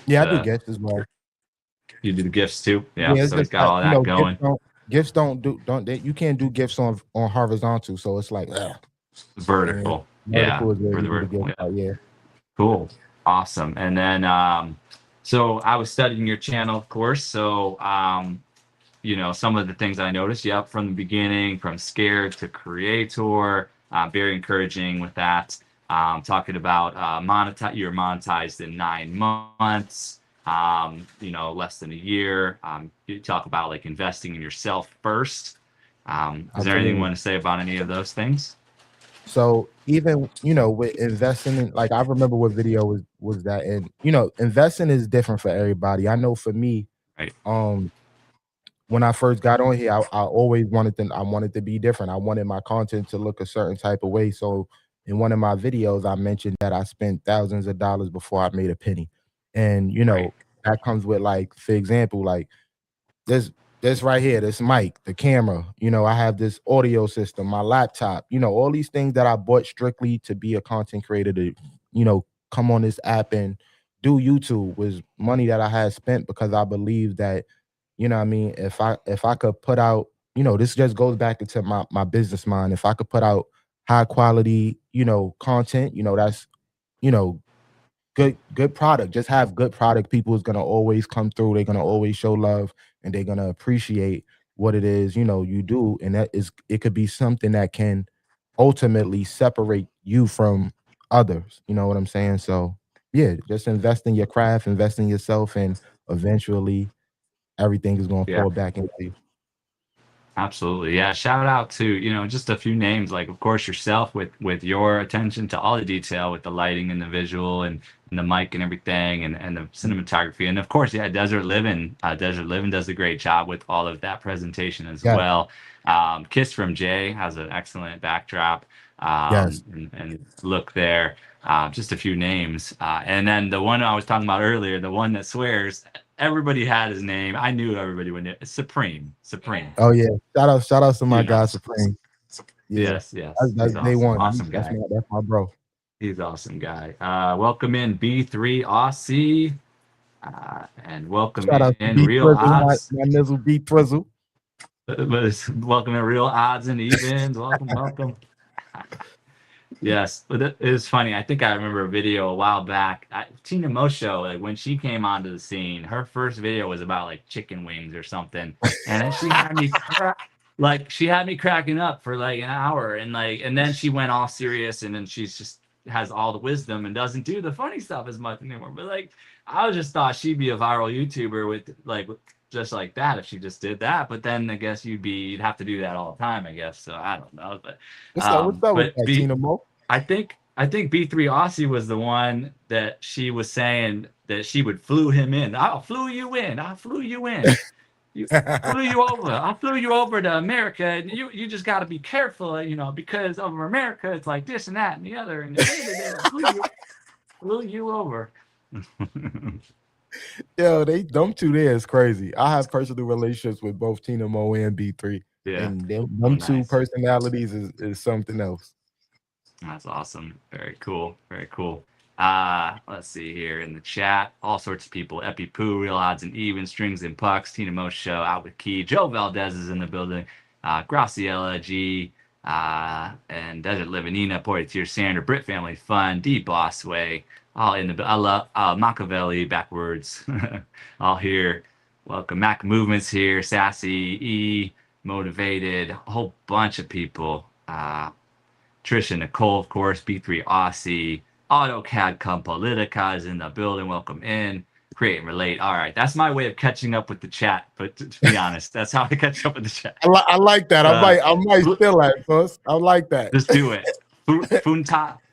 Yeah, I do gifts as well. You do the gifts too? Yeah, so he's got all that going. Gifts you can't do gifts on horizontal, so it's like vertical. Vertical is where for the you do the vertical. gift. Yeah. Cool. Awesome. And then so I was studying your channel, of course. So some of the things I noticed, from the beginning, from scared to creator, very encouraging with that. Talking about you're monetized in 9 months. Less than a year. You talk about like investing in yourself first. Is there anything you want to say about any of those things? So even with investing in, like, I remember what video was that, and investing is different for everybody. I know for me, right. When when I first got on here, I always wanted to be different. I wanted my content to look a certain type of way. So in one of my videos, I mentioned that I spent thousands of dollars before I made a penny. And Right. that comes with, like, for example, like this this right here, this mic, the camera, I have this audio system, my laptop, all these things that I bought strictly to be a content creator to, come on this app and do YouTube was money that I had spent because I believe that, what I mean, if I could put out, this just goes back into my business mind. If I could put out high quality, content, that's, you know, good product. Just have good product. People is gonna always come through. They're gonna always show love and they're gonna appreciate what it is, you do. And it could be something that can ultimately separate you from others. You know what I'm saying? So yeah, just invest in your craft, invest in yourself, and eventually everything is gonna Yeah. fall back into you. Absolutely. Yeah. Shout out to, just a few names, like of course yourself with your attention to all the detail with the lighting and the visual and the mic and everything and the cinematography. And of course, yeah, Desert Living. Desert Living does a great job with all of that presentation as Yes, well. Kiss from Jay has an excellent backdrop yes. and look there. Just a few names. And then the one I was talking about earlier, the one that swears, everybody had his name. I knew everybody would know. Supreme. Supreme. Oh yeah. Shout out to my You know. guy Supreme. Yeah. Yes, yes. That's He's day awesome. one. Awesome guy. That's my bro. He's awesome guy. Welcome in B3 Aussie. And welcome Shout out to in B Real Twizzle, Odds. my nizzle B Twizzle. Welcome in Real Odds and Evens. Welcome, welcome. Yes, but it is funny. I think I remember a video a while back. Tina Mosho, like when she came onto the scene, her first video was about like chicken wings or something, and then she had me cracking up for like an hour, and then she went all serious, and then she's just has all the wisdom and doesn't do the funny stuff as much anymore. But like, I just thought she'd be a viral YouTuber with just like that if she just did that. But then I guess you'd have to do that all the time, I guess. So I don't know, but. What's up with But that, Tina Mo? I think B3 Aussie was the one that she was saying that she would flew him in. I flew you in. I flew you in. You flew you over. I flew you over to America, and you just got to be careful, because over America it's like this and that and the other, and flew you over. Yo, them two there is crazy. I have personal relationships with both Tina Mo and B3, Yeah. and them Oh, two nice. personalities is something else. That's awesome. Very cool. Very cool. Let's see here in the chat. All sorts of people. Epi Poo, Real Odds and Even, Strings and Pucks, Tina Mo Show, Out with Key, Joe Valdez is in the building, Graciela G, and Desert Livanina, Portier Sander, Brit Family Fun, D Bossway, all in the I love Machiavelli backwards. All here. Welcome. Mac Movements here, Sassy, E, Motivated, a whole bunch of people. Trisha Nicole, of course, B3 Aussie, AutoCAD Come Politica is in the building. Welcome in. Create and relate. All right, that's my way of catching up with the chat. But to be honest, that's how I catch up with the chat. I like that. I might still at first. I like that. Just do it.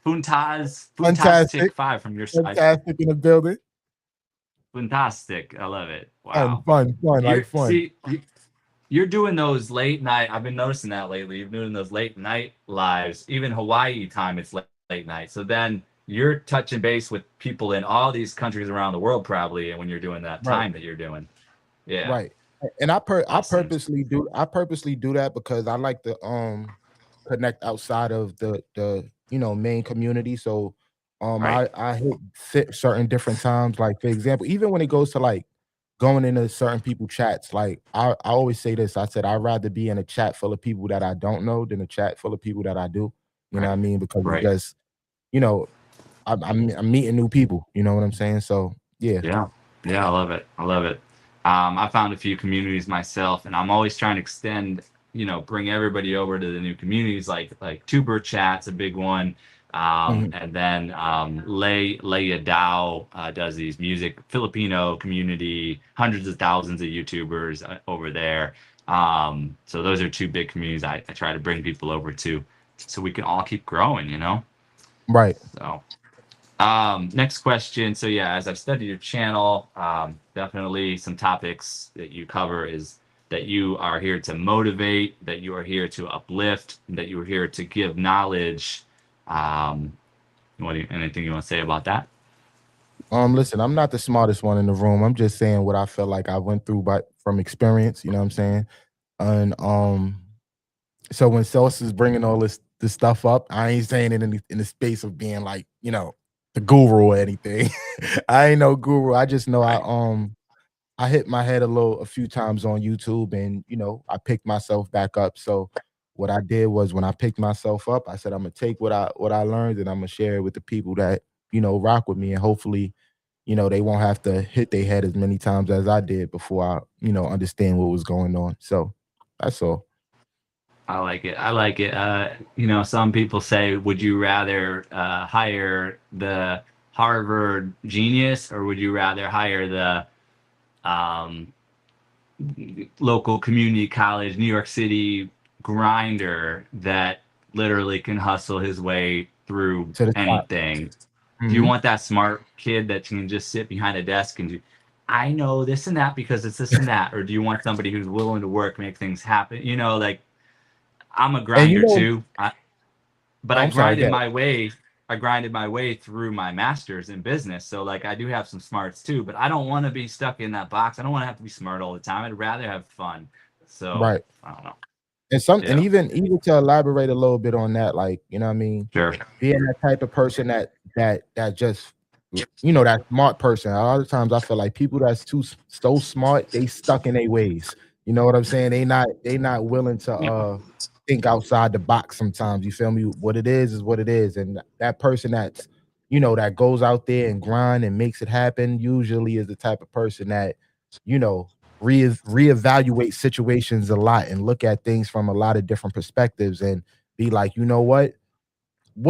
Fantastic 5 from your side. Fantastic in the building. Fantastic. I love it. Wow. Fun, like fun. See, you're doing those late night. I've been noticing that lately. You're doing those late night lives. Even Hawaii time, it's late night. So then you're touching base with people in all these countries around the world, probably. And when you're doing that time that you're doing, yeah, right. And I Awesome. purposely do that because I like to connect outside of the main community. So Right. I hit certain different times. Like for example, even when it goes to like going into certain people chats, like I always say this. I said I'd rather be in a chat full of people that I don't know than a chat full of people that I do. You know what I mean? Because it's Right. just, I'm meeting new people. You know what I'm saying? So yeah. Yeah, I love it. I found a few communities myself, and I'm always trying to extend, bring everybody over to the new communities, like Tuber Chat's a big one. And then Leia Dao does these music Filipino community, hundreds of thousands of YouTubers over there. So those are two big communities I try to bring people over to, so we can all keep growing, Right. So next question. So yeah, as I've studied your channel, definitely some topics that you cover is that you are here to motivate, that you are here to uplift, that you are here to give knowledge. Anything you want to say about that? Listen, I'm not the smartest one in the room. I'm just saying what I feel like I went through from experience, you know what I'm saying? And so when Sauce is bringing all this stuff up, I ain't saying it in the space of being like, you know, the guru or anything. I ain't no guru. I just know I hit my head a few times on YouTube, and you know, I picked myself back up. So what I did was, when I picked myself up, I said I'm gonna take what I learned, and I'm gonna share it with the people that, you know, rock with me, and hopefully, you know, they won't have to hit their head as many times as I did before I, you know, understand what was going on. So that's all. I like it. I like it. You know, some people say, would you rather hire the Harvard genius, or would you rather hire the local community college, New York City grinder that literally can hustle his way through To the top. anything? Do you want that smart kid that can just sit behind a desk and do, I know this and that because it's this and that? Or do you want somebody who's willing to work, make things happen? You know, like, I'm a grinder too. But I grinded my way. I grinded my way through my master's in business. So like, I do have some smarts too, but I don't want to be stuck in that box. I don't want to have to be smart all the time. I'd rather have fun. So right. I don't know. And even to elaborate a little bit on that, like, you know what I mean? Sure. Being that type of person that just, you know, that smart person. A lot of times I feel like people that's so smart, they stuck in their ways. You know what I'm saying? They not willing to think outside the box sometimes. You feel me? What it is what it is. And that person that's, you know, that goes out there and grind and makes it happen usually is the type of person that, you know, reevaluate situations a lot and look at things from a lot of different perspectives and be like, you know what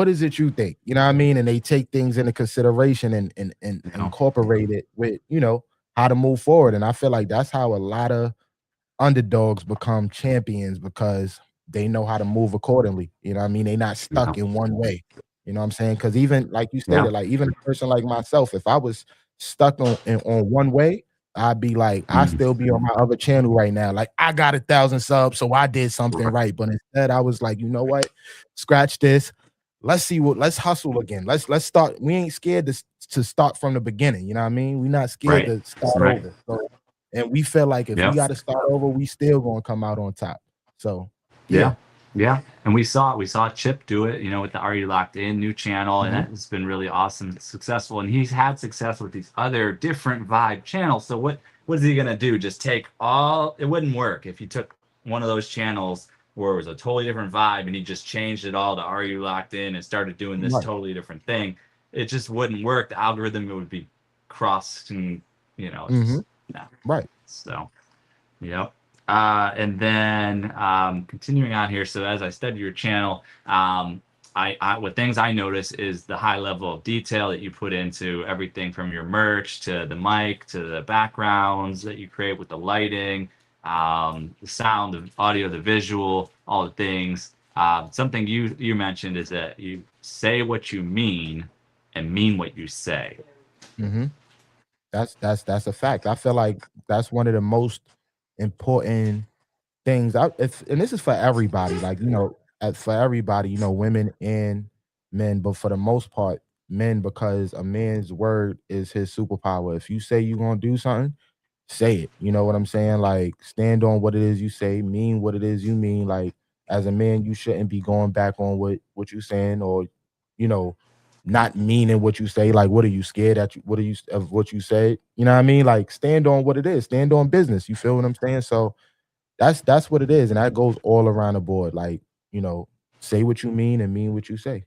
is it you think? You know what I mean? And they take things into consideration and incorporate it with, you know, how to move forward. And I feel like that's how a lot of underdogs become champions, because they know how to move accordingly. You know what I mean? They're not stuck in one way. You know what I'm saying? Because even like you stated, like even a person like myself, if I was stuck on one way, I'd be like, I still be on my other channel right now. Like, I got 1,000 subs, so I did something right. But instead, I was like, you know what? Scratch this. Let's hustle again. Let's start. We ain't scared to start from the beginning. You know what I mean? We're not scared to start over. So, and we feel like if we got to start over, we still gonna come out on top. So yeah. And we saw Chip do it, you know, with the Are You Locked In new channel, and that's been really awesome, successful. And he's had success with these other different vibe channels. So what is he gonna do? Just take all? It wouldn't work if you took one of those channels where it was a totally different vibe and he just changed it all to Are You Locked In and started doing this totally different thing. It just wouldn't work. The algorithm would be crossed, and you know, right. So, yep. And then continuing on here. So as I study your channel, what things I notice is the high level of detail that you put into everything from your merch to the mic to the backgrounds that you create with the lighting, the sound, the audio, the visual, all the things. Something you mentioned is that you say what you mean and mean what you say. That's a fact. I feel like that's one of the most important things. And this is for everybody, like, you know, for everybody, you know, women and men, but for the most part, men, because a man's word is his superpower. If you say you're gonna do something, say it. You know what I'm saying? Like, stand on what it is you say, mean what it is you mean. Like, as a man, you shouldn't be going back on what you're saying, or, you know, not meaning what you say. Like, what are you scared at? Of what you say? You know what I mean? Like, stand on what it is. Stand on business. You feel what I'm saying? So that's what it is, and that goes all around the board. Like, you know, say what you mean and mean what you say.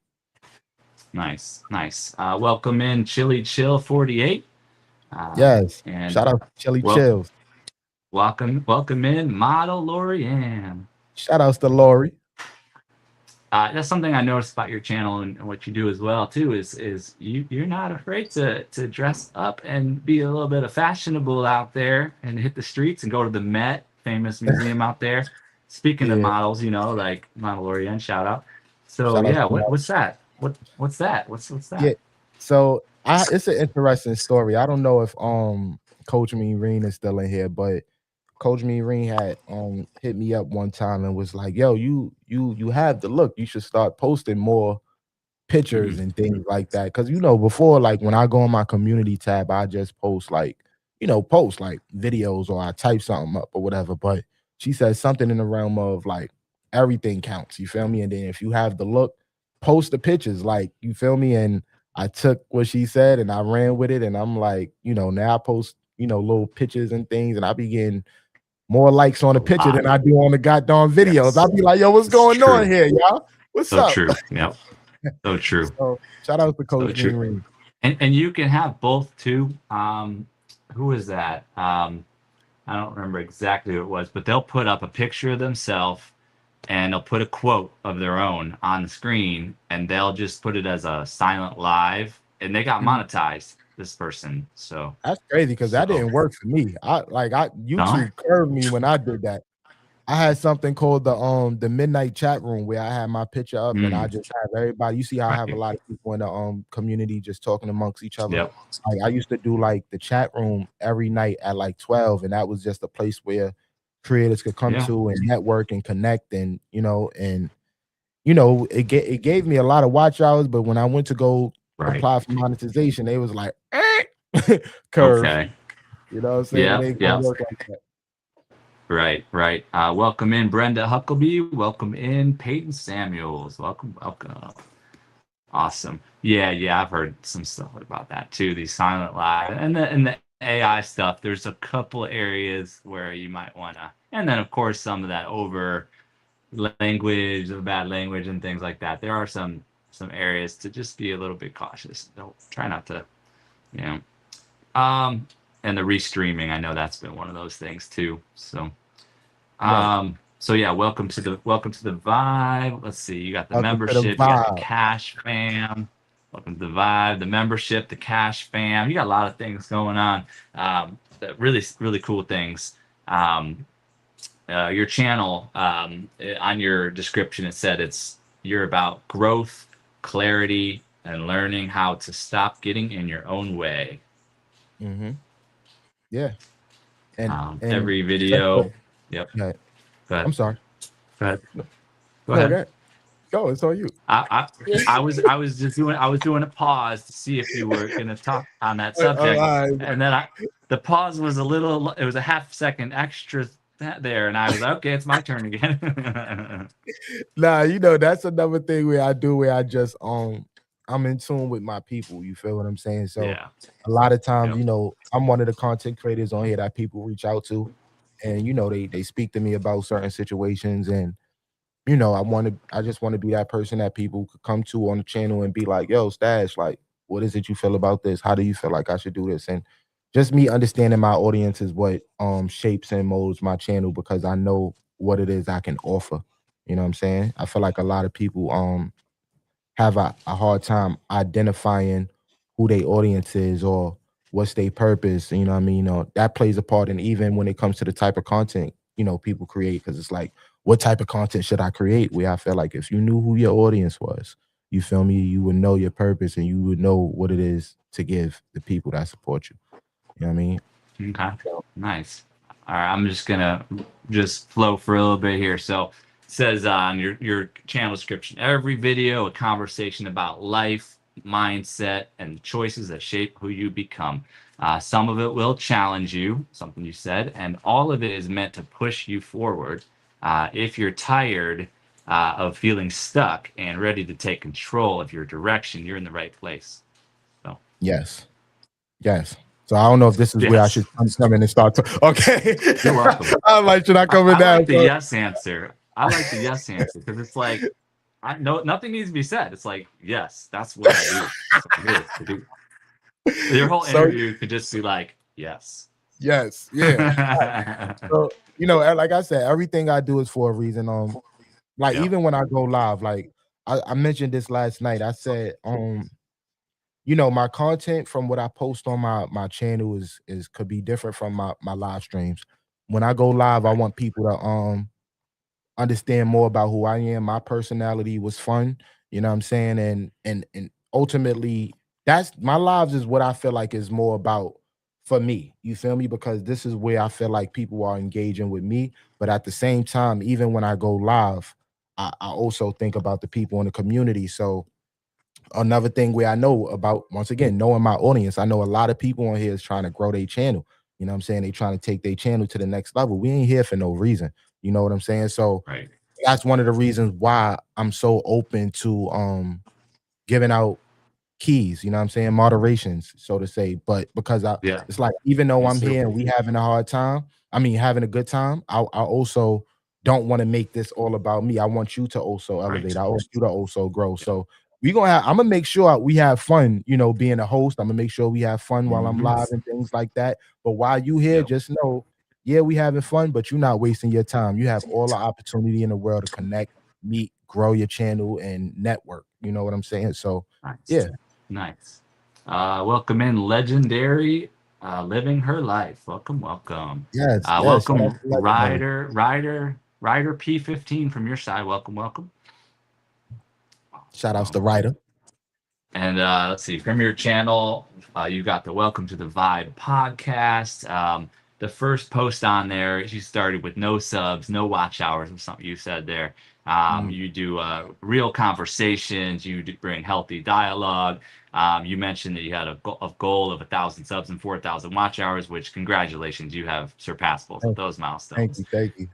Nice. Welcome in Chili Chill 48. Yes, and shout out Chili Chills. Welcome in Model Lorianne. Shout outs to Lori. That's something I noticed about your channel and what you do as well too. Is you're not afraid to dress up and be a little bit of fashionable out there and hit the streets and go to the Met, famous museum out there. Speaking of models, you know, like Model Lorianne, shout out. So what's that? What's that? What's that? Yeah. So it's an interesting story. I don't know if Coach Mean is still in here, but Coach Mean had hit me up one time and was like, "Yo, you have the look. You should start posting more pictures Mhm. and things like that." Because before, like when I go on my community tab, I just post like post like videos or I type something up or whatever. But she said something in the realm of like everything counts. You feel me? And then if you have the look, post the pictures. Like you feel me? And I took what she said and I ran with it. And I'm like, now I post little pictures and things, and I be getting more likes on A the picture lot. than I do on the goddamn videos. Yes. I'll be like, yo, what's It's going on true. here, y'all? What's So up? true. Yep. So true. So shout out to So Coach true. Mean. And you can have both too. Who is that? I don't remember exactly who it was, but they'll put up a picture of themselves and they'll put a quote of their own on the screen and they'll just put it as a silent live, and they got monetized, this person. So That's crazy because that didn't work for me. no? YouTube curved me when I did that. I had something called the midnight chat room where I had my picture up and I just have everybody. You see how I have a Right. lot of people in the community just talking amongst each other. Yep. Like I used to do like the chat room every night at like 12, and that was just a place where creators could come Yeah. to and network and connect, and it gave me a lot of watch hours. But when I went to go Right. apply for monetization, they was like curve. Okay. You know what I'm saying? Yeah. It ain't gonna Yeah. work like that. Right. Right. Welcome in Brenda Huckleby. Welcome in Peyton Samuels. Welcome. Welcome. Awesome. Yeah. Yeah. I've heard some stuff about that too. These silent live and the AI stuff. There's a couple areas where you might want to, and then of course some of that over language, the bad language, and things like that. There are some areas to just be a little bit cautious. Don't try not to, you know. And the restreaming, I know that's been one of those things too. So, Right. so yeah, welcome to the Vibe. Let's see, you got the Welcome to the membership, you got the vibe. Cash Fam. Welcome to the Vibe, the membership, the Cash Fam. You got a lot of things going on. That really cool things. Your channel, on your description, it said you're about growth, clarity, and learning how to stop getting in your own way. Mm-hmm. Yeah. And Every just video. Yep. yeah. Go ahead. I'm sorry. Go ahead. No, Go no, ahead. go. It's on you. I was doing a pause to see if you were gonna talk on that subject, and then the pause was it was a half second extra there, and I was like, okay, it's my turn again. Nah, that's another thing where I just I'm in tune with my people. You feel what I'm saying? So Yeah. a lot of times, Yep. I'm one of the content creators on here that people reach out to, and they speak to me about certain situations, and I just want to be that person that people could come to on the channel and be like, yo, Stash, like, what is it you feel about this? How do you feel like I should do this? And just me understanding my audience is what shapes and molds my channel, because I know what it is I can offer. You know what I'm saying? I feel like a lot of people have a hard time identifying who their audience is or what's their purpose. You know what I mean? That plays a part in even when it comes to the type of content, people create, because it's like, what type of content should I create? Where I feel like if you knew who your audience was, you feel me, you would know your purpose and you would know what it is to give the people that support you. You know what I mean? Okay. Nice. All right, I'm just gonna flow for a little bit here. So it says on your channel description, every video a conversation about life, mindset, and choices that shape who you become. Some of it will challenge you, something you said, and all of it is meant to push you forward. If you're tired of feeling stuck and ready to take control of your direction, you're in the right place. So Yes. So I don't know if this is where I should come in and start. Okay. You're welcome. I'm like, should I come in I now? like the yes answer. I like the yes answer because it's like, nothing needs to be said. It's like, yes, that's what I do. That's what it is. Your whole interview could just be like, yes. Yes. Yeah. So, like I said, everything I do is for a reason. Like Yep. even when I go live, like I mentioned this last night. I said, my content from what I post on my channel is could be different from my live streams. When I go live, I want people to understand more about who I am. My personality was fun, you know what I'm saying? And ultimately that's my lives is what I feel like is more about for me. You feel me? Because this is where I feel like people are engaging with me. But at the same time, even when I go live, I also think about the people in the community. So another thing where I know about, once again, knowing my audience, I know a lot of people on here is trying to grow their channel. You know what I'm saying? They trying to take their channel to the next level. We ain't here for no reason. You know what I'm saying? So Right. that's one of the reasons why I'm so open to giving out keys, you know what I'm saying, moderations, so to say. But because Yeah. it's like, even though Yes, I'm sir. here and we having a hard time, I mean having a good time, I also don't want to make this all about me. I want you to also elevate. Right. I want you to also grow. So I'm gonna make sure we have fun, you know, being a host. I'm gonna make sure we have fun while I'm live and things like that. But while you here, Yep. just know, yeah, we having fun, but you're not wasting your time. You have all the opportunity in the world to connect, meet, grow your channel, and network. You know what I'm saying? So Nice. yeah. Nice. Welcome in Legendary, living her life. Welcome, welcome. Yes, yes. Welcome, Shout out to Legendary. Ryder P15 from your side. Welcome, welcome. Shout outs to Ryder. And let's see, from your channel, you got the Welcome to the Vibe podcast. The first post on there, she started with no subs, no watch hours, or something you said there. You do real conversations, you bring healthy dialogue. You mentioned that you had a goal of 1,000 subs and 4,000 watch hours, which congratulations, you have surpassed both of those milestones. Thank you.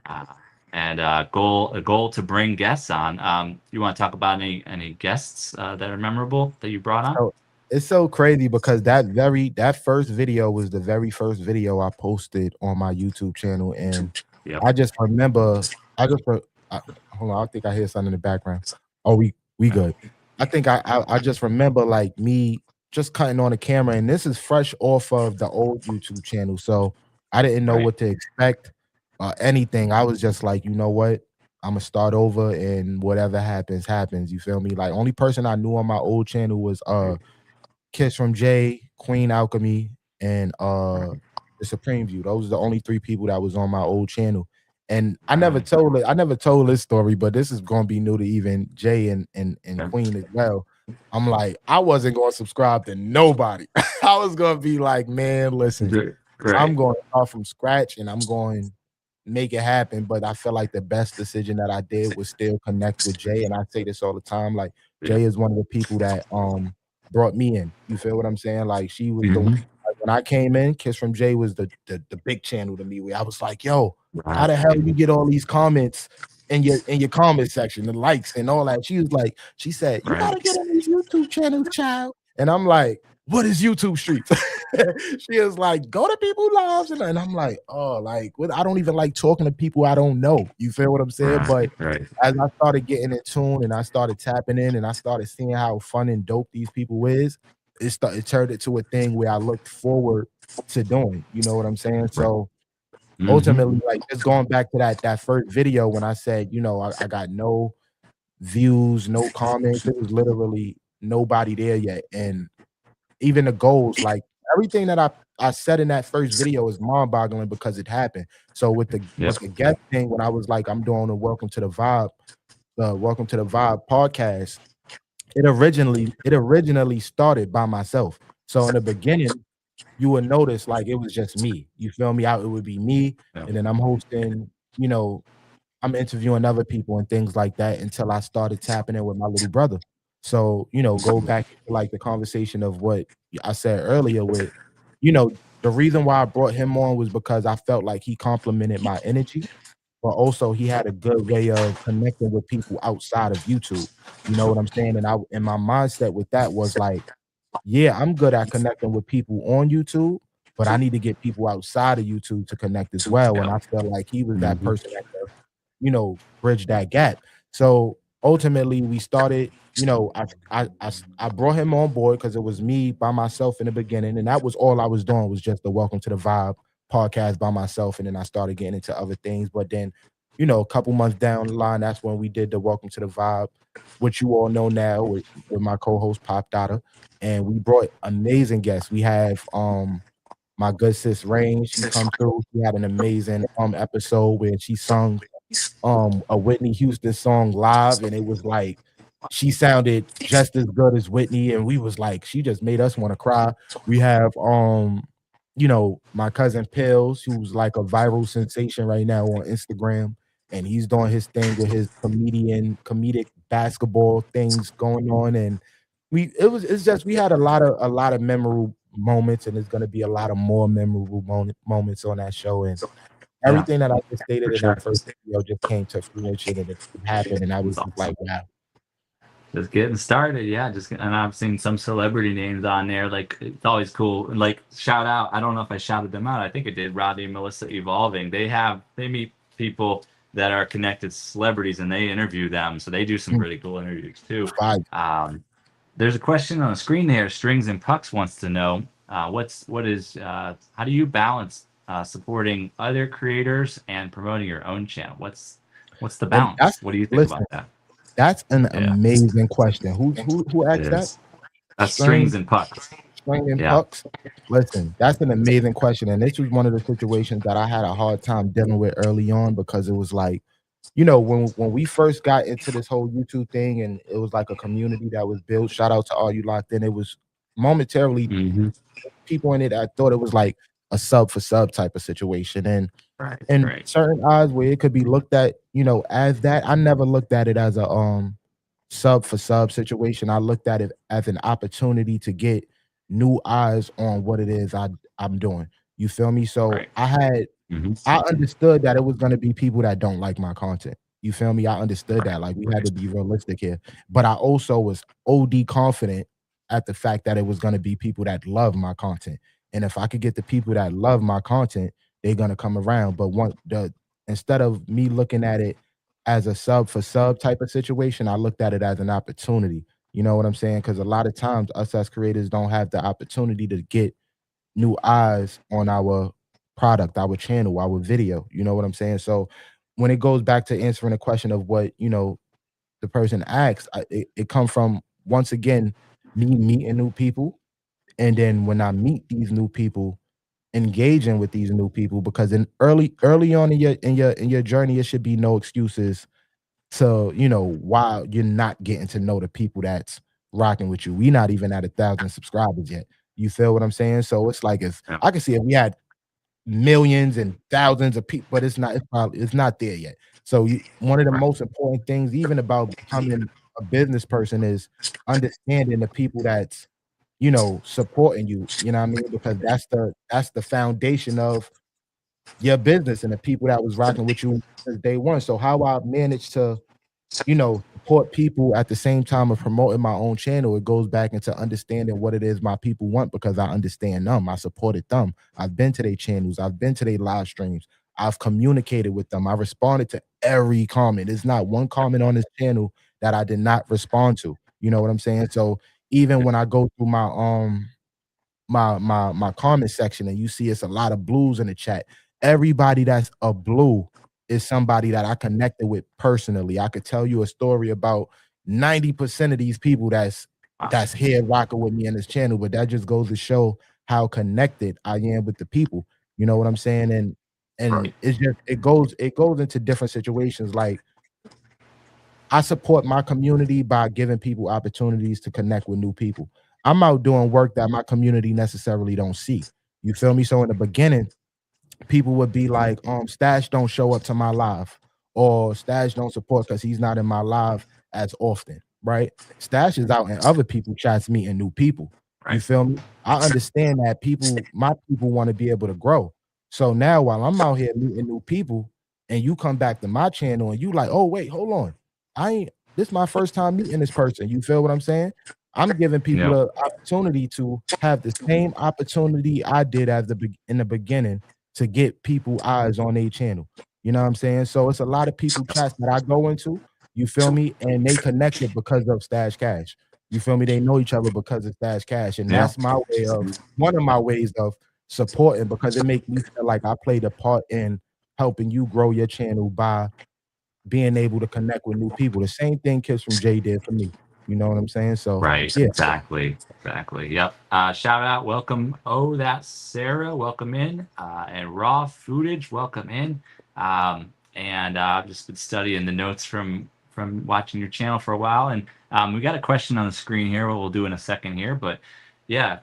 And a goal to bring guests on. You want to talk about any guests that are memorable that you brought on? So, it's so crazy because that first video was the very first video I posted on my YouTube channel, and Yep. I just remember. Hold on, I think I hear something in the background. Oh, we good. I think I just remember like me just cutting on the camera, and this is fresh off of the old YouTube channel, so I didn't know what to expect or anything. I was just like, you know what? I'm gonna start over, and whatever happens, happens. You feel me? Like, only person I knew on my old channel was Kiss from Jay, Queen Alchemy, and the Supreme View. Those are the only 3 people that was on my old channel. And I never told this story, but this is gonna be new to even Jay and Queen as well. I'm like, I wasn't gonna subscribe to nobody. I was gonna be like, man, listen, I'm going to start from scratch and I'm going to make it happen. But I feel like the best decision that I did was still connect with Jay. And I say this all the time, like, Jay is one of the people that brought me in. You feel what I'm saying? Like, she was the like, when I came in, Kiss from Jay was the big channel to me, where I was like, yo, how the hell you get all these comments in your comment section, the likes and all that? She said, you gotta get on these YouTube channels, child. And I'm like, what is YouTube Streets? She is like, go to people's lives, and I'm like, oh, like, I don't even like talking to people I don't know. You feel what I'm saying? But as I started getting in tune and I started tapping in and I started seeing how fun and dope these people is, it turned it to a thing where I looked forward to doing. You know what I'm saying? So ultimately, like, just going back to that first video when I said, you know, I got no views, no comments. It was literally nobody there yet, and even the goals, like everything that I said in that first video is mind-boggling because it happened. So with the guest thing, when I was like, I'm doing a Welcome to the Vibe podcast, it originally started by myself. So in the beginning, you would notice like it was just me. You feel me? It would be me, and then I'm hosting, you know, I'm interviewing other people and things like that until I started tapping in with my little brother. So, you know, go back to like the conversation of what I said earlier with, you know, the reason why I brought him on was because I felt like he complimented my energy, but also he had a good way of connecting with people outside of YouTube. You know what I'm saying? And my mindset with that was like, yeah, I'm good at connecting with people on YouTube, but I need to get people outside of YouTube to connect as well. And I felt like he was that person that could, you know, bridge that gap. So ultimately we started, you know, I brought him on board because it was me by myself in the beginning, and that was all I was doing was just the Welcome to the Vibe podcast by myself, and then I started getting into other things. But then, you know, a couple months down the line, that's when we did the Welcome to the Vibe, which you all know now with my co-host Pop Dada, and we brought amazing guests. We have my good sis Rain. She come through. She had an amazing episode where she sung a Whitney Houston song live, and it was like she sounded just as good as Whitney, and we was like, she just made us want to cry. We have you know, my cousin Pills, who's like a viral sensation right now on Instagram, and he's doing his thing with his comedic basketball things going on, and it's just we had a lot of memorable moments, and there's gonna be a lot of more memorable moments on that show, and Yeah, everything that I just stated for in that sure. first video just came to fruition and it happened, and I was That's just awesome. like, wow. Just getting started, yeah. And I've seen some celebrity names on there. Like it's always cool. And like shout out. I don't know if I shouted them out. I think I did. Rodney and Melissa Evolving. They meet people that are connected to celebrities and they interview them. So they do some Mm, really cool interviews too. fire. There's a question on the screen there. Strings and Pucks wants to know how do you balance supporting other creators and promoting your own channel? What's the And balance? that's What do you think listen, about that? that's an Yeah, amazing question. Who it asked that? is. That's Strings String and Pucks. String and Yeah. Pucks? Listen, that's an amazing question, and this was one of the situations that I had a hard time dealing with early on because it was like, you know, when we first got into this whole YouTube thing and it was like a community that was built. Shout out to all you locked in. It was momentarily Hmm. people in it. I thought it was like a sub for sub type of situation, and Right. in Right. certain eyes where it could be looked at, you know, as that. I never looked at it as a sub for sub situation. I looked at it as an opportunity to get new eyes on what it is I'm doing. You feel me? So Right. Hmm. I understood that it was gonna be people that don't like my content. You feel me? I understood Right. that. Like we had to be realistic here. But I also was OD confident at the fact that it was gonna be people that love my content. And if I could get the people that love my content, they're gonna come around. But one the instead of me looking at it as a sub for sub type of situation, I looked at it as an opportunity. You know what I'm saying? Because a lot of times us as creators don't have the opportunity to get new eyes on our product, our channel, our video. You know what I'm saying? So when it goes back to answering the question of what, you know, the person asks, it comes from once again me meeting new people, and then when I meet these new people, engaging with these new people, because in early on in your journey, it should be no excuses to, you know, why you're not getting to know the people that's rocking with you. We not even at 1,000 subscribers yet. You feel what I'm saying? So it's like if Yeah. I can see if we had millions and thousands of people, but it's not there yet. So one of the Right. most important things, even about becoming a business person, is understanding the people that's, you know, supporting you. You know what I mean? Because that's the foundation of your business and the people that was rocking with you since day one. So how I managed to, you know, support people at the same time of promoting my own channel, it goes back into understanding what it is my people want because I understand them. I supported them. I've been to their channels. I've been to their live streams. I've communicated with them. I responded to every comment. There's not one comment on this channel that I did not respond to. You know what I'm saying? So even when I go through my comment section and you see it's a lot of blues in the chat, everybody that's a blue is somebody that I connected with personally. I could tell you a story about 90% of these people Wow. that's here rocking with me in this channel, but that just goes to show how connected I am with the people. You know what I'm saying? And Right. it's just it goes into different situations. Like I support my community by giving people opportunities to connect with new people. I'm out doing work that my community necessarily don't see. You feel me? So in the beginning, people would be like, Stash don't show up to my live, or Stash don't support because he's not in my live as often, right? Stash is out in other people chats meeting new people. You Right. feel me? I understand that my people want to be able to grow. So now while I'm out here meeting new people and you come back to my channel and you like, oh wait, hold on. I ain't this is my first time meeting this person. You feel what I'm saying? I'm giving people Yeah. the opportunity to have the same opportunity I did in the beginning to get people eyes on their channel. You know what I'm saying? So it's a lot of people chats that I go into, you feel me? And they connected because of Stash Cash. You feel me? They know each other because of Stash Cash. And Yeah. that's my way of one of my ways of supporting because it makes me feel like I played a part in helping you grow your channel by being able to connect with new people. The same thing Kids from Jay did for me. You know what I'm saying? So Right. yeah, Exactly. Exactly. Yep. Shout out. Welcome. Oh, that's Sarah. Welcome in. And Raw Footage. Welcome in. And I've just been studying the notes from watching your channel for a while. And we got a question on the screen here. What we'll do in a second here. But yeah,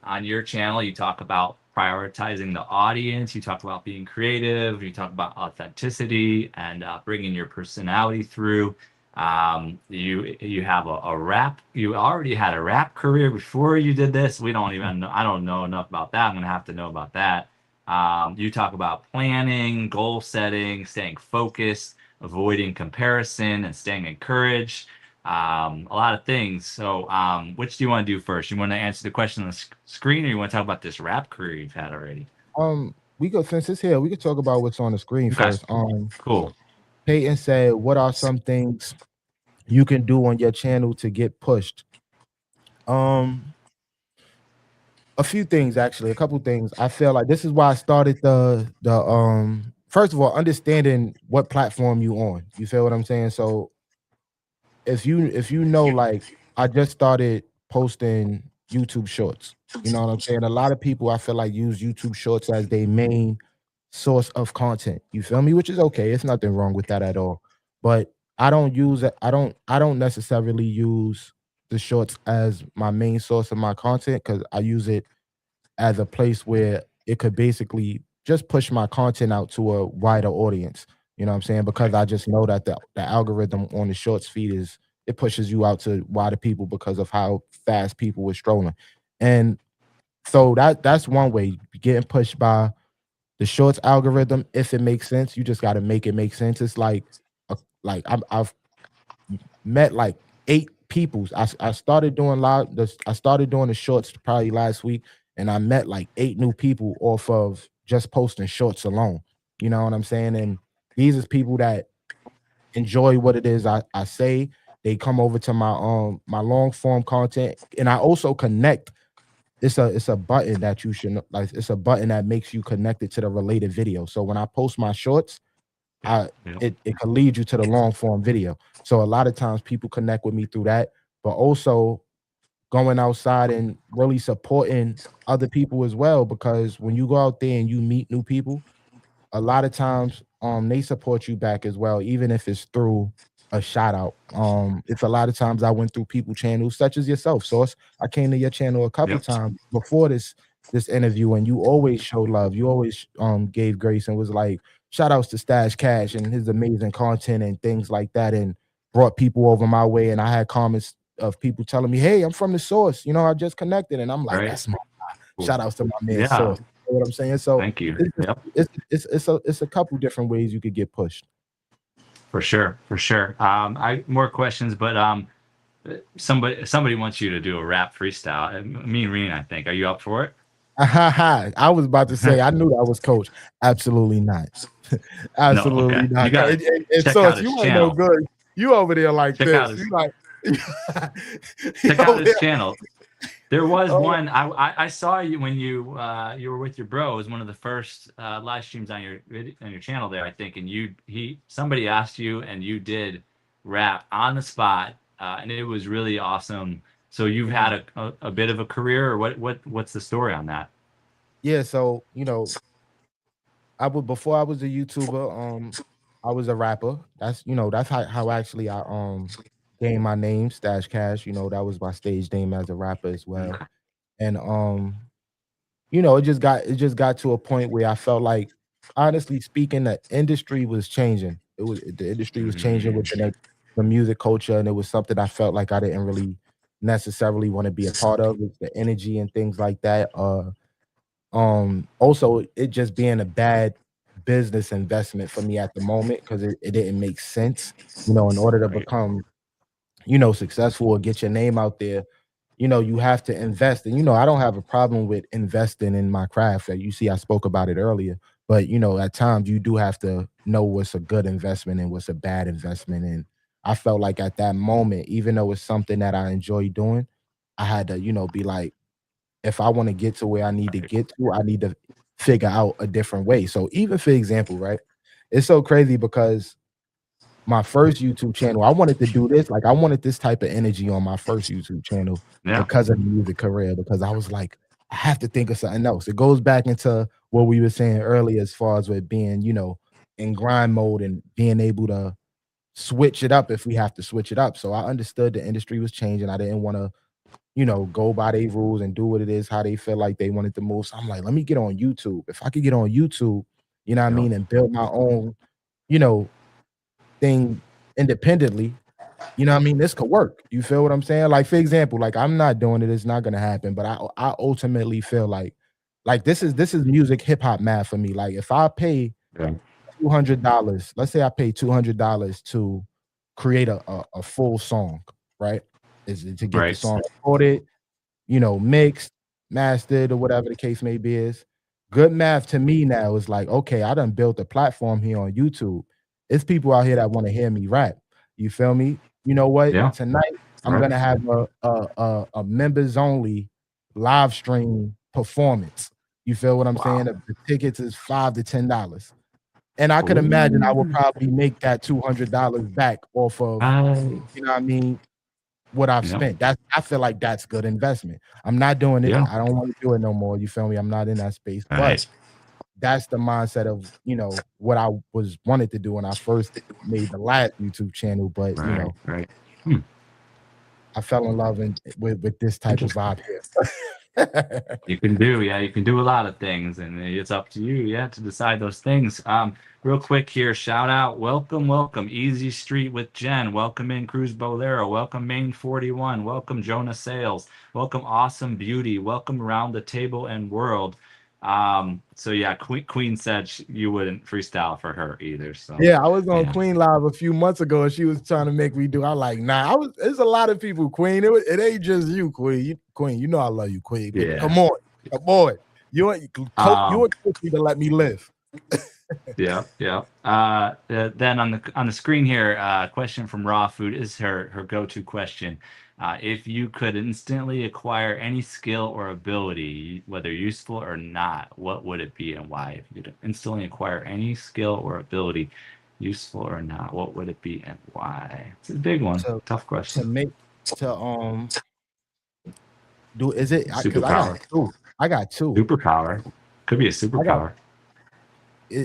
on your channel, you talk about prioritizing the audience. You talk about being creative. You talk about authenticity and bringing your personality through. You have a rap. You already had a rap career before you did this. We don't even know. I don't know enough about that. I'm gonna have to know about that. You talk about planning, goal setting, staying focused, avoiding comparison, and staying encouraged. A lot of things. So, which do you want to do first? You want to answer the question on the screen, or you want to talk about this rap career you've had already? We go since it's here, we could talk about what's on the screen Okay. first. Cool. Peyton said, "What are some things you can do on your channel to get pushed?" A few things, actually, a couple things. I feel like this is why I started the first of all, understanding what platform you on. You feel what I'm saying? So if you know, like, I just started posting YouTube shorts. You know what I'm saying? A lot of people, I feel like, use YouTube shorts as their main source of content. You feel me? Which is okay. It's nothing wrong with that at all. But I don't use it. I don't necessarily use the shorts as my main source of my content, because I use it as a place where it could basically just push my content out to a wider audience. You know what I'm saying? Because I just know that the algorithm on the shorts feed is, it pushes you out to wider people because of how fast people were strolling. And so that's one way, getting pushed by the shorts algorithm. If it makes sense, you just got to make it make sense. It's like I've met like 8 peoples. I started doing I started doing the shorts probably last week, and I met like 8 new people off of just posting shorts alone. You know what I'm saying? And these is people that enjoy what it is I say. They come over to my long form content, and I also connect. It's a button that you should like. It's a button that makes you connected to the related video. So when I post my shorts, it can lead you to the long form video. So a lot of times people connect with me through that, but also going outside and really supporting other people as well. Because when you go out there and you meet new people, a lot of times they support you back as well, even if it's through a shout out. It's a lot of times I went through people channels such as yourself, Source. I came to your channel a couple times before this interview, and you always showed love. You always gave grace and was like, shout outs to Stash Cash and his amazing content and things like that, and brought people over my way. And I had comments of people telling me, hey, I'm from the Source, you know, I just connected. And I'm like, that's my guy. Cool. Shout outs to my man Source. You know what I'm saying? So thank you. It's a couple different ways you could get pushed. For sure. More questions, but somebody wants you to do a rap freestyle. Me and Reen, I think. Are you up for it? I was about to say, I knew that was Coach. Absolutely not. Absolutely not. You gotta check so out you his ain't no good. You over there like check this. You like check out his channel. There was one I saw you when you were with your bro. It was one of the first live streams on your channel there, I think. And somebody asked you, and you did rap on the spot, and it was really awesome. So you've had a bit of a career, or what's the story on that? Yeah, so you know, before I was a YouTuber, I was a rapper. That's how actually I gained my name, Stash Cash. You know, that was my stage name as a rapper as well. And you know, it just got to a point where I felt like, honestly speaking, the industry was changing. The industry was changing with the music culture, and it was something I felt like I didn't really necessarily want to be a part of, with the energy and things like that. Also it just being a bad business investment for me at the moment, because it didn't make sense. You know, in order to become, you know, successful or get your name out there, you know, you have to invest. And, you know, I don't have a problem with investing in my craft. You see, I spoke about it earlier, but, you know, at times you do have to know what's a good investment and what's a bad investment. And I felt like at that moment, even though it's something that I enjoy doing, I had to, you know, be like, if I want to get to where I need to get to, I need to figure out a different way. So even for example, right, it's so crazy because my first YouTube channel, I wanted to do this. Like, I wanted this type of energy on my first YouTube channel because of the music career, because I was like, I have to think of something else. It goes back into what we were saying earlier, as far as with being, you know, in grind mode and being able to switch it up if we have to switch it up. So I understood the industry was changing. I didn't want to go by their rules and do what it is, how they feel like they wanted to move. So I'm like, let me get on YouTube. If I could get on YouTube, you know what I mean, and build my own, thing independently, you know what I mean, this could work. You feel what I'm saying? Like, for example, like I'm not doing it, it's not gonna happen, but I ultimately feel like this is music hip hop math for me. Like if I pay Yeah. $200, let's say I pay $200 to create a full song, right? Is to get the Right. song recorded, mixed, mastered, or whatever the case may be is. Good math to me now is like, okay, I done built a platform here on YouTube. It's people out here that want to hear me rap. You feel me? You know what? Yeah. Tonight I'm Right. gonna have a members only live stream performance. You feel what I'm saying? The tickets is $5 to $10. And I could imagine I will probably make that $200 back off of, you know what I mean, what I've Yep. spent. I feel like that's good investment. I'm not doing it. Yeah. I don't want to do it no more. You feel me? I'm not in that space. But Right. that's the mindset of, what I wanted to do when I first made the last YouTube channel. But Right. I fell in love with this type of vibe here. You can do a lot of things, and it's up to you, to decide those things. Real quick here, shout out, welcome, Easy Street with Jen, welcome in Cruz Bolero, welcome Main 41, welcome Jonah Sales, welcome Awesome Beauty, welcome Around the Table and World. So yeah, Queen said you wouldn't freestyle for her either. So yeah, I was on Queen Live a few months ago, and she was trying to make me do. I like, nah. There's a lot of people, Queen. It ain't just you, Queen. Queen, you know I love you, Queen. But Yeah. come on. You and Queen to let me live. Yeah. Then on the screen here, question from Raw Food is her go-to question. If you could instantly acquire any skill or ability, whether useful or not, what would it be and why? If you could instantly acquire any skill or ability, useful or not, what would it be and why? It's a big one. Tough question. Is it superpower? I got two. Superpower. Could be a superpower.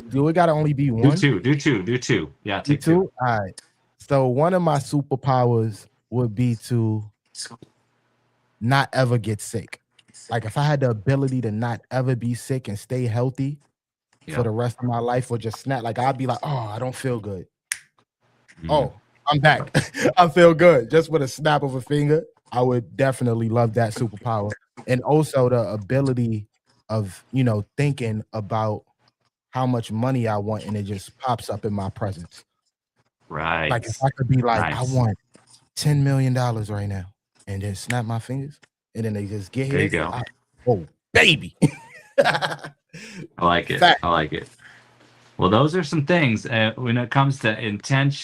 Do it gotta only be one? Do two. Yeah, take two. All right. So one of my superpowers would be to not ever get sick. Like if I had the ability to not ever be sick and stay healthy for the rest of my life, or just snap, like I'd be like, oh, I don't feel good. Oh, I'm back. I feel good. Just with a snap of a finger. I would definitely love that superpower. And also the ability of, thinking about how much money I want, and it just pops up in my presence. Right. Like if I could be like, nice. I want $10 million right now, and then snap my fingers, and then they just get here. There you go. Oh, baby. I like it. I like it. Well, those are some things when it comes to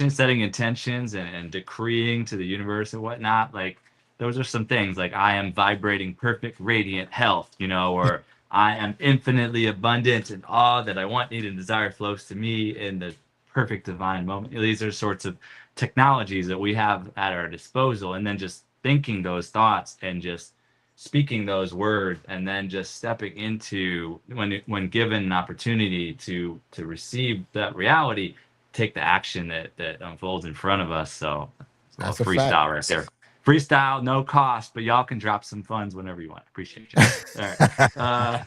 setting intentions and decreeing to the universe and whatnot. Like those are some things like I am vibrating perfect, radiant health, or I am infinitely abundant, and all that I want, need, and desire flows to me in the perfect divine moment. These are sorts of technologies that we have at our disposal, and then just thinking those thoughts and just speaking those words, and then just stepping into when given an opportunity to receive that reality, take the action that unfolds in front of us. So that's a freestyle right there. Freestyle, no cost, but y'all can drop some funds whenever you want. Appreciate you. All right.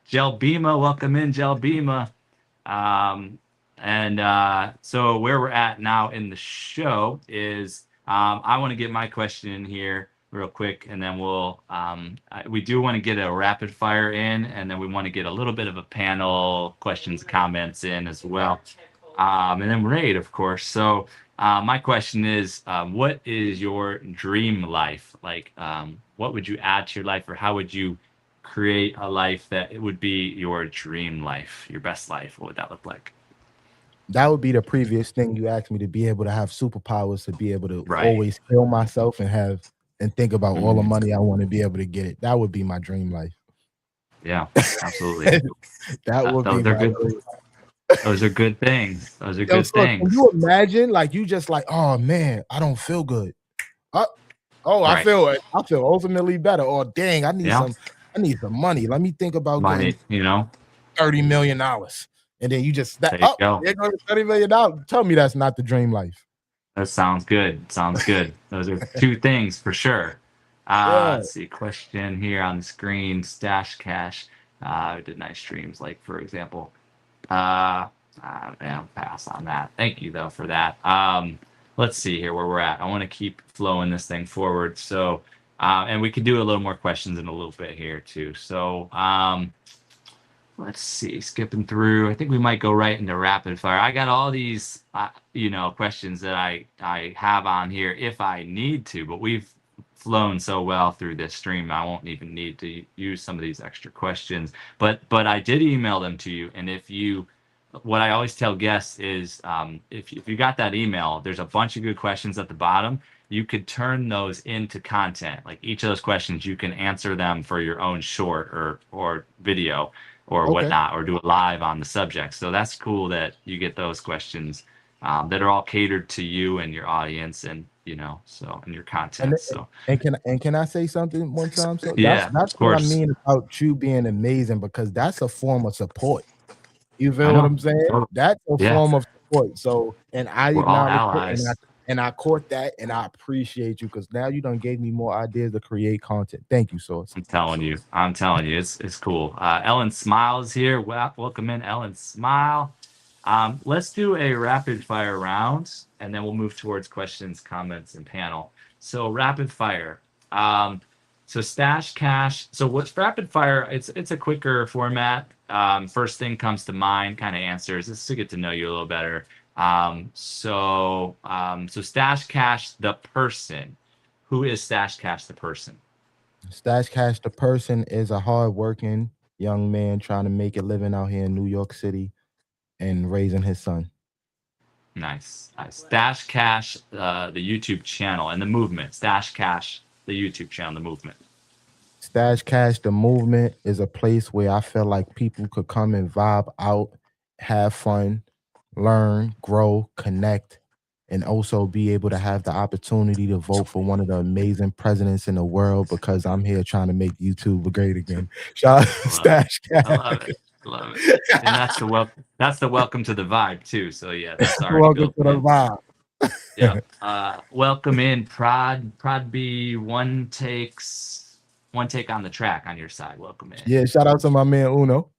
Gel Bima, welcome in, Gel Bima. So where we're at now in the show is I want to get my question in here real quick, and then we do want to get a rapid fire in, and then we want to get a little bit of a panel questions, comments in as well. And then Raid, of course. So my question is, what is your dream life? Like, what would you add to your life, or how would you create a life that it would be your dream life, your best life? What would that look like? That would be the previous thing you asked me, to be able to have superpowers, to be able to always heal myself and think about all the money I want to be able to get it. That would be my dream life. Yeah, absolutely. That would be good. Those are good things. Those are good things. Can you imagine, like, you just like, oh man, I don't feel good. I feel ultimately better. Or dang, I need some money. Let me think about money, getting $30 million. And then you just there goes $30 million. Tell me that's not the dream life. That sounds good. Those are two things for sure. Yeah. Let's see, question here on the screen. Stash Cash did nice streams, like for example. Yeah, I'll pass on that. Thank you though for that. Let's see here where we're at. I want to keep flowing this thing forward. So, and we can do a little more questions in a little bit here too. So, let's see, skipping through. I think we might go right into rapid fire. I got all these, questions that I have on here if I need to, but we've flown so well through this stream, I won't even need to use some of these extra questions. But I did email them to you, and what I always tell guests is, if you got that email, there's a bunch of good questions at the bottom. You could turn those into content. Like each of those questions, you can answer them for your own short or video or whatnot, or do it live on the subject. So that's cool that you get those questions that are all catered to you and your audience, and and your content. And can I say something one time? So Yeah, that's of what I course. mean about you being amazing, because that's a form of support. You I feel know. what I'm saying? Totally. That's a Yeah. form of support. So, and I We're all acknowledge it, allies. and I caught that, and I appreciate you, because now you done gave me more ideas to create content. Thank you, Source. I'm telling you, it's cool. Ellen Smiles here. Welcome in, Ellen Smile. Let's do a rapid fire round, and then we'll move towards questions, comments, and panel. So rapid fire. So Stash Cash. So what's rapid fire? It's a quicker format. First thing comes to mind, kind of answers. This is to get to know you a little better. So Stash Cash, the person. Who is Stash Cash, the person? Stash Cash, the person, is a hardworking young man trying to make a living out here in New York City and raising his son. Nice. Stash Cash, the YouTube channel and the movement. Stash Cash, the YouTube channel, the movement. Stash Cash, the movement, is a place where I feel like people could come and vibe out, have fun, learn, grow, connect, and also be able to have the opportunity to vote for one of the amazing presidents in the world, because I'm here trying to make YouTube great again. Shout out to Stash Cash. I love it. And that's the welcome to the vibe too. So yeah, that's already welcome built to the in. vibe. Yeah. Welcome in Prod B. One take on the track on your side. Welcome in. Yeah, shout out to my man Uno.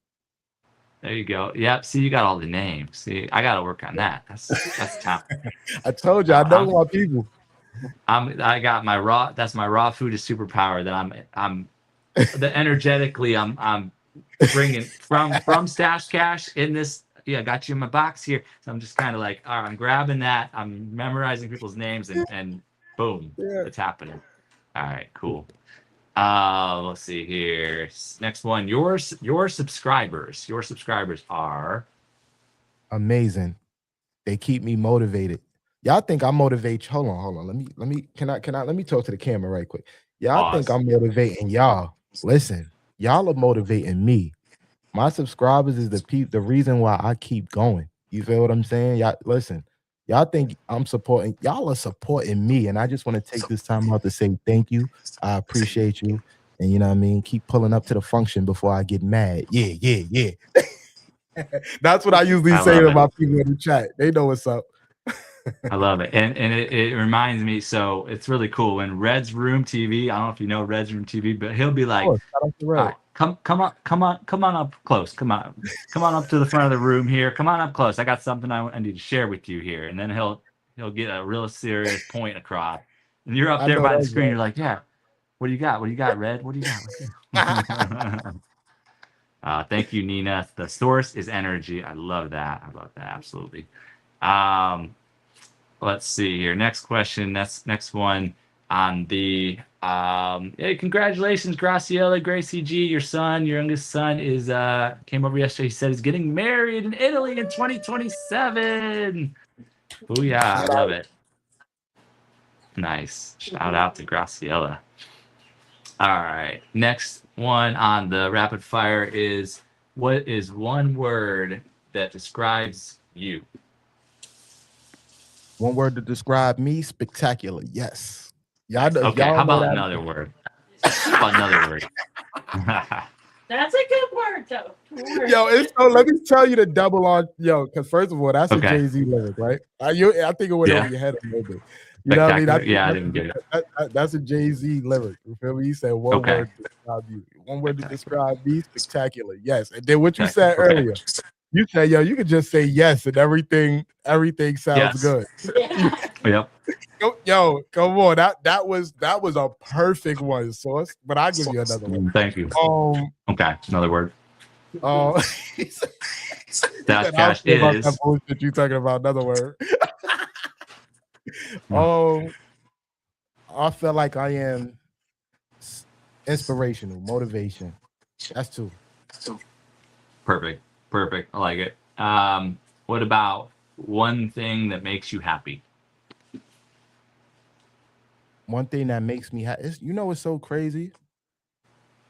There you go. Yep. See, you got all the names. See, I got to work on that. That's tough. I told you, I know my people. I got my raw. That's my raw food is superpower. That I'm energetically I'm bringing from Stash Cash in this. Yeah, I got you in my box here. So I'm just kind of like, all right, I'm grabbing that. I'm memorizing people's names and boom, it's happening. All right, cool. Let's see here. Next one. Your subscribers. Your subscribers are amazing. They keep me motivated. Y'all think I motivate? Hold on. Let me talk to the camera right quick. Y'all think I'm motivating y'all? Listen, y'all are motivating me. My subscribers is the reason why I keep going. You feel what I'm saying? Y'all listen. Y'all think I'm supporting? Y'all are supporting me, and I just want to take this time out to say thank you. I appreciate you, and you know what I mean. Keep pulling up to the function before I get mad. Yeah. That's what I usually say to my people in the chat. They know what's up. I love it, and it reminds me. So it's really cool when Red's Room TV. I don't know if you know Red's Room TV, but he'll be like, come on up close. Come on up to the front of the room here. Come on up close. I got something I need to share with you here. And then he'll get a real serious point across. And you're up there by the screen. You're like, yeah. What do you got? Red? What do you got? Thank you, Nina. The source is energy. I love that. Absolutely. Let's see here. Next question. Next one on the hey, congratulations, Graciela Gracie G. Your youngest son is came over yesterday. He said he's getting married in Italy in 2027. Oh yeah, I love it. Nice. Shout out to Graciela. All right. Next one on the rapid fire is, what is one word that describes you? One word to describe me: spectacular. Yes. How about another word? That's a good word, though. Let me tell you the double on, because first of all, that's a Jay-Z lyric, right? I think it went over your head a little bit. You know what I mean? Spectacular? Yeah, I didn't get it. That's a Jay-Z lyric. You feel me? He said one Okay. word to describe you. One word to describe me, spectacular. Yes. And then what you Okay, said okay. earlier, you said, yo, you could just say yes and everything sounds Yes. good. Yep. Yo, come on. That was a perfect one, Sauce. But I'll give you another one. Thank you. Okay, another word. He said, Dash I don't Cash care about is that bullshit you talking about. Another word. I feel like I am inspirational, motivation. That's two. perfect. Perfect. I like it. What about one thing that makes you happy? One thing that makes me happy, you know, it's so crazy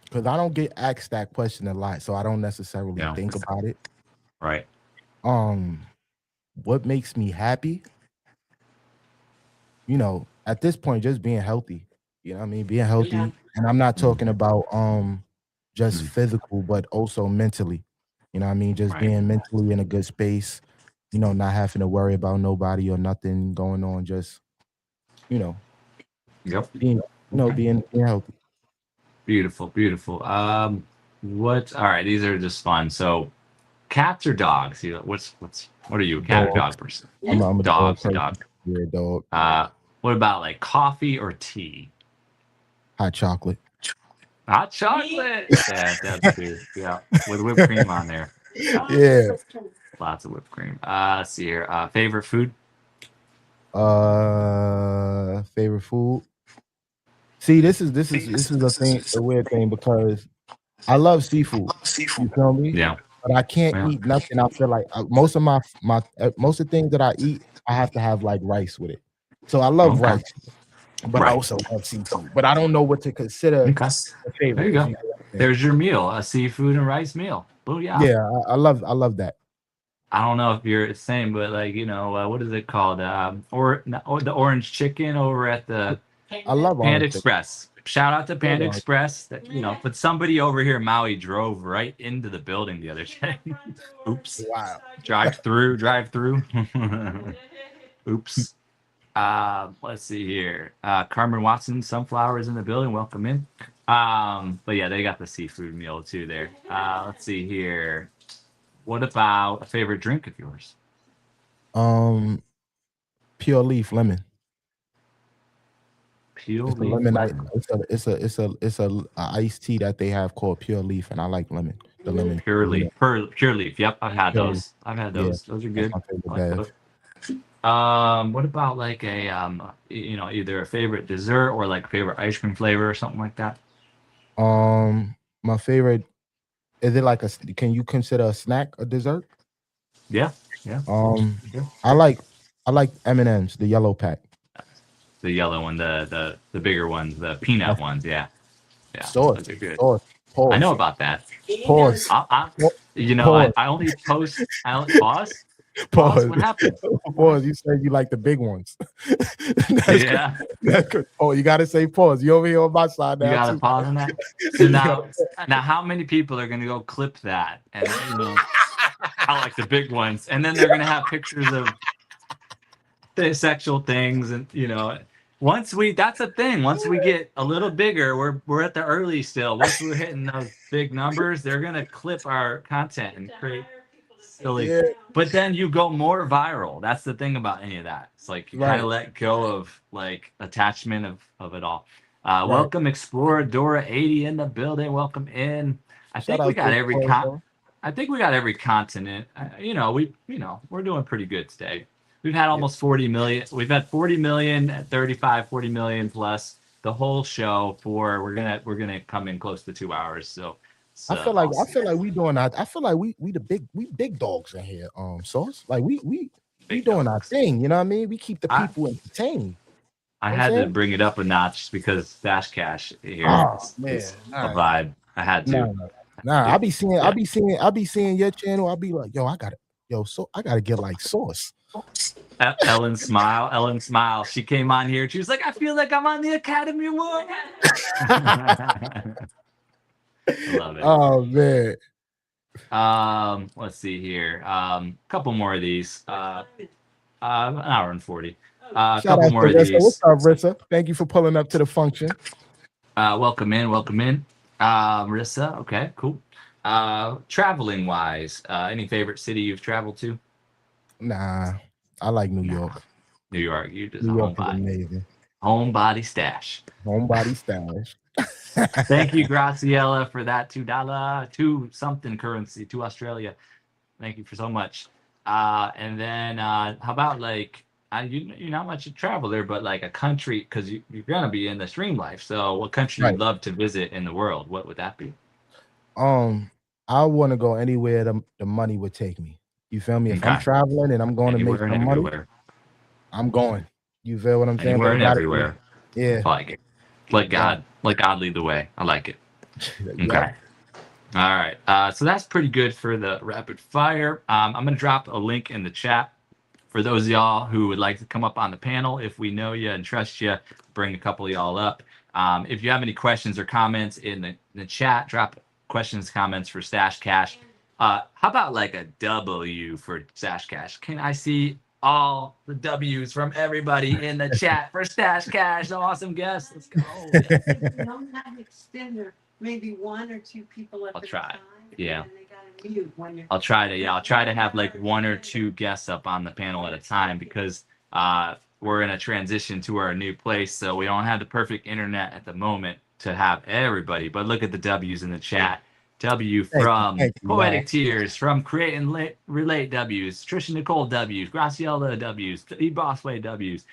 because I don't get asked that question a lot, so I don't necessarily Yeah. think about it. Right. What makes me happy? You know, at this point, just being healthy. You know what I mean? Being healthy. Yeah. And I'm not talking about just Mhm. physical, but also mentally. You know what I mean? Just Right. being mentally in a good space, you know, not having to worry about nobody or nothing going on, just, you know, Yep. being, being healthy. Beautiful. Beautiful. What? All right. These are just fun. So, cats or dogs? What are you, a cat or dog person? I'm a Dog. person. Dog. Yeah, dog. What about like coffee or tea? Hot chocolate. Hot chocolate. Yeah, that's good. Yeah, with whipped cream on there. Yeah. Lots of whipped cream. Let's see here. Favorite food? Favorite food. See, this is a weird thing because I love seafood. You feel me? Yeah. But I can't Yeah. eat nothing. I feel like most of most of the things that I eat, I have to have like rice with it. So I love Okay. rice, but I Right. also love seafood. But I don't know what to consider Okay. a favorite. There you go. get what I'm saying. There's your meal, a seafood and rice meal. Oh yeah. Yeah, I love that. I don't know if you're the same, but like what is it called? Or the orange chicken over at the I love Panda orange chicken. Express. Shout out to Panda orange. Express. That but somebody over here in Maui drove right into the building the other day. Oops. Wow. Drive through. Oops. Let's see here. Carmen Watson, Sunflowers in the building. Welcome in. But yeah, they got the seafood meal too there. Let's see here. What about a favorite drink of yours? Pure leaf lemon. Pure It's a leaf lemon. lemon. It's a iced tea that they have called pure leaf, and I like lemon. The lemon. Pure leaf. Pure leaf. Yep, I've had Pure those. I've had Yeah, those. Those are that's good. my favorite I like bev. those. What about like a either a favorite dessert or like favorite ice cream flavor or something like that? My favorite, is it like can you consider a snack a dessert? Yeah. Yeah. I like M&M's, the yellow pack. The yellow one, the bigger ones, the peanut ones. Yeah. Yeah. Sauce. Those are good. Pause. I know about that. Pause. I only post. I only pause. Pause. What happened? Pause. You said you like the big ones. Yeah. That's good. Oh, you gotta say pause. You over here on my side now. You got to too. pause on that. So now, how many people are going to go clip that? And I like the big ones, and then they're going to have pictures of the sexual things, and that's the thing. Once we get a little bigger, we're at the early still. Once we're hitting those big numbers, they're going to clip our content and create silly. Yeah. But then you go more viral. That's the thing about any of that. It's like you kind Right. of let go of like attachment of it all. Welcome Explorer Dora 80 in the building. Welcome in. I think we got every continent. We're doing pretty good today. We've had almost 40 million. We've had 40 million, 35, 40 million plus the whole show we're gonna come in close to 2 hours. So I feel like we doing that. I feel like we big dogs in here. Sauce. Like we doing our thing. You know what I mean? We keep the people entertained. I had to bring it up a notch because Dash Cash here is a vibe. I had to. Nah, I be seeing your channel. I'll be like, yo, I gotta get like Sauce. Ellen Smile. She came on here. She was like, I feel like I'm on the Academy Award. I love it. Oh man. Let's see here. Couple more of these. An hour and 40. A Shout couple out more to of Rissa. What's these. up, Rissa? Thank you for pulling up to the function. Welcome in, welcome in. Marissa, okay, cool. Traveling wise, any favorite city you've traveled to? Nah, I like New Nah, York. New York. You just a New York is homebody. amazing. Homebody stash. Homebody stylish. Thank you, Graciela, for that $2, two something currency to Australia. Thank you for so much. And then how about like you're not much a traveler, but like a country because you're gonna be in the stream life. So what country Right. you'd love to visit in the world? What would that be? I want to go anywhere the money would take me. You feel me? If I'm Okay. traveling and I'm going to make Anywhere and some money, everywhere. I'm going. You feel what I'm saying? But Anywhere it and gotta be, everywhere. yeah. I like it. Let Exactly. God lead the way. I like it. Yup. Okay. All right. So that's pretty good for the rapid fire. I'm going to drop a link in the chat for those of y'all who would like to come up on the panel. If we know you and trust you, bring a couple of y'all up. If you have any questions or comments in the chat, drop questions, comments for Stash Cash. How about like a W for Stash Cash? Can I see all the W's from everybody in the chat for Stash Cash? Awesome guest. Let's go. If you don't have an extender, maybe one or two people at I'll the try. time. Yeah. And then they gotta mute when you're. I'll try to have like one or two guests up on the panel at a time because we're in a transition to our new place, so we don't have the perfect internet at the moment to have everybody. But look at the W's in the chat. W from Thank you, Poetic y'all. Tears, from Create and Relate W's, Trisha Nicole W's, Graciela W's, E Bossway W's,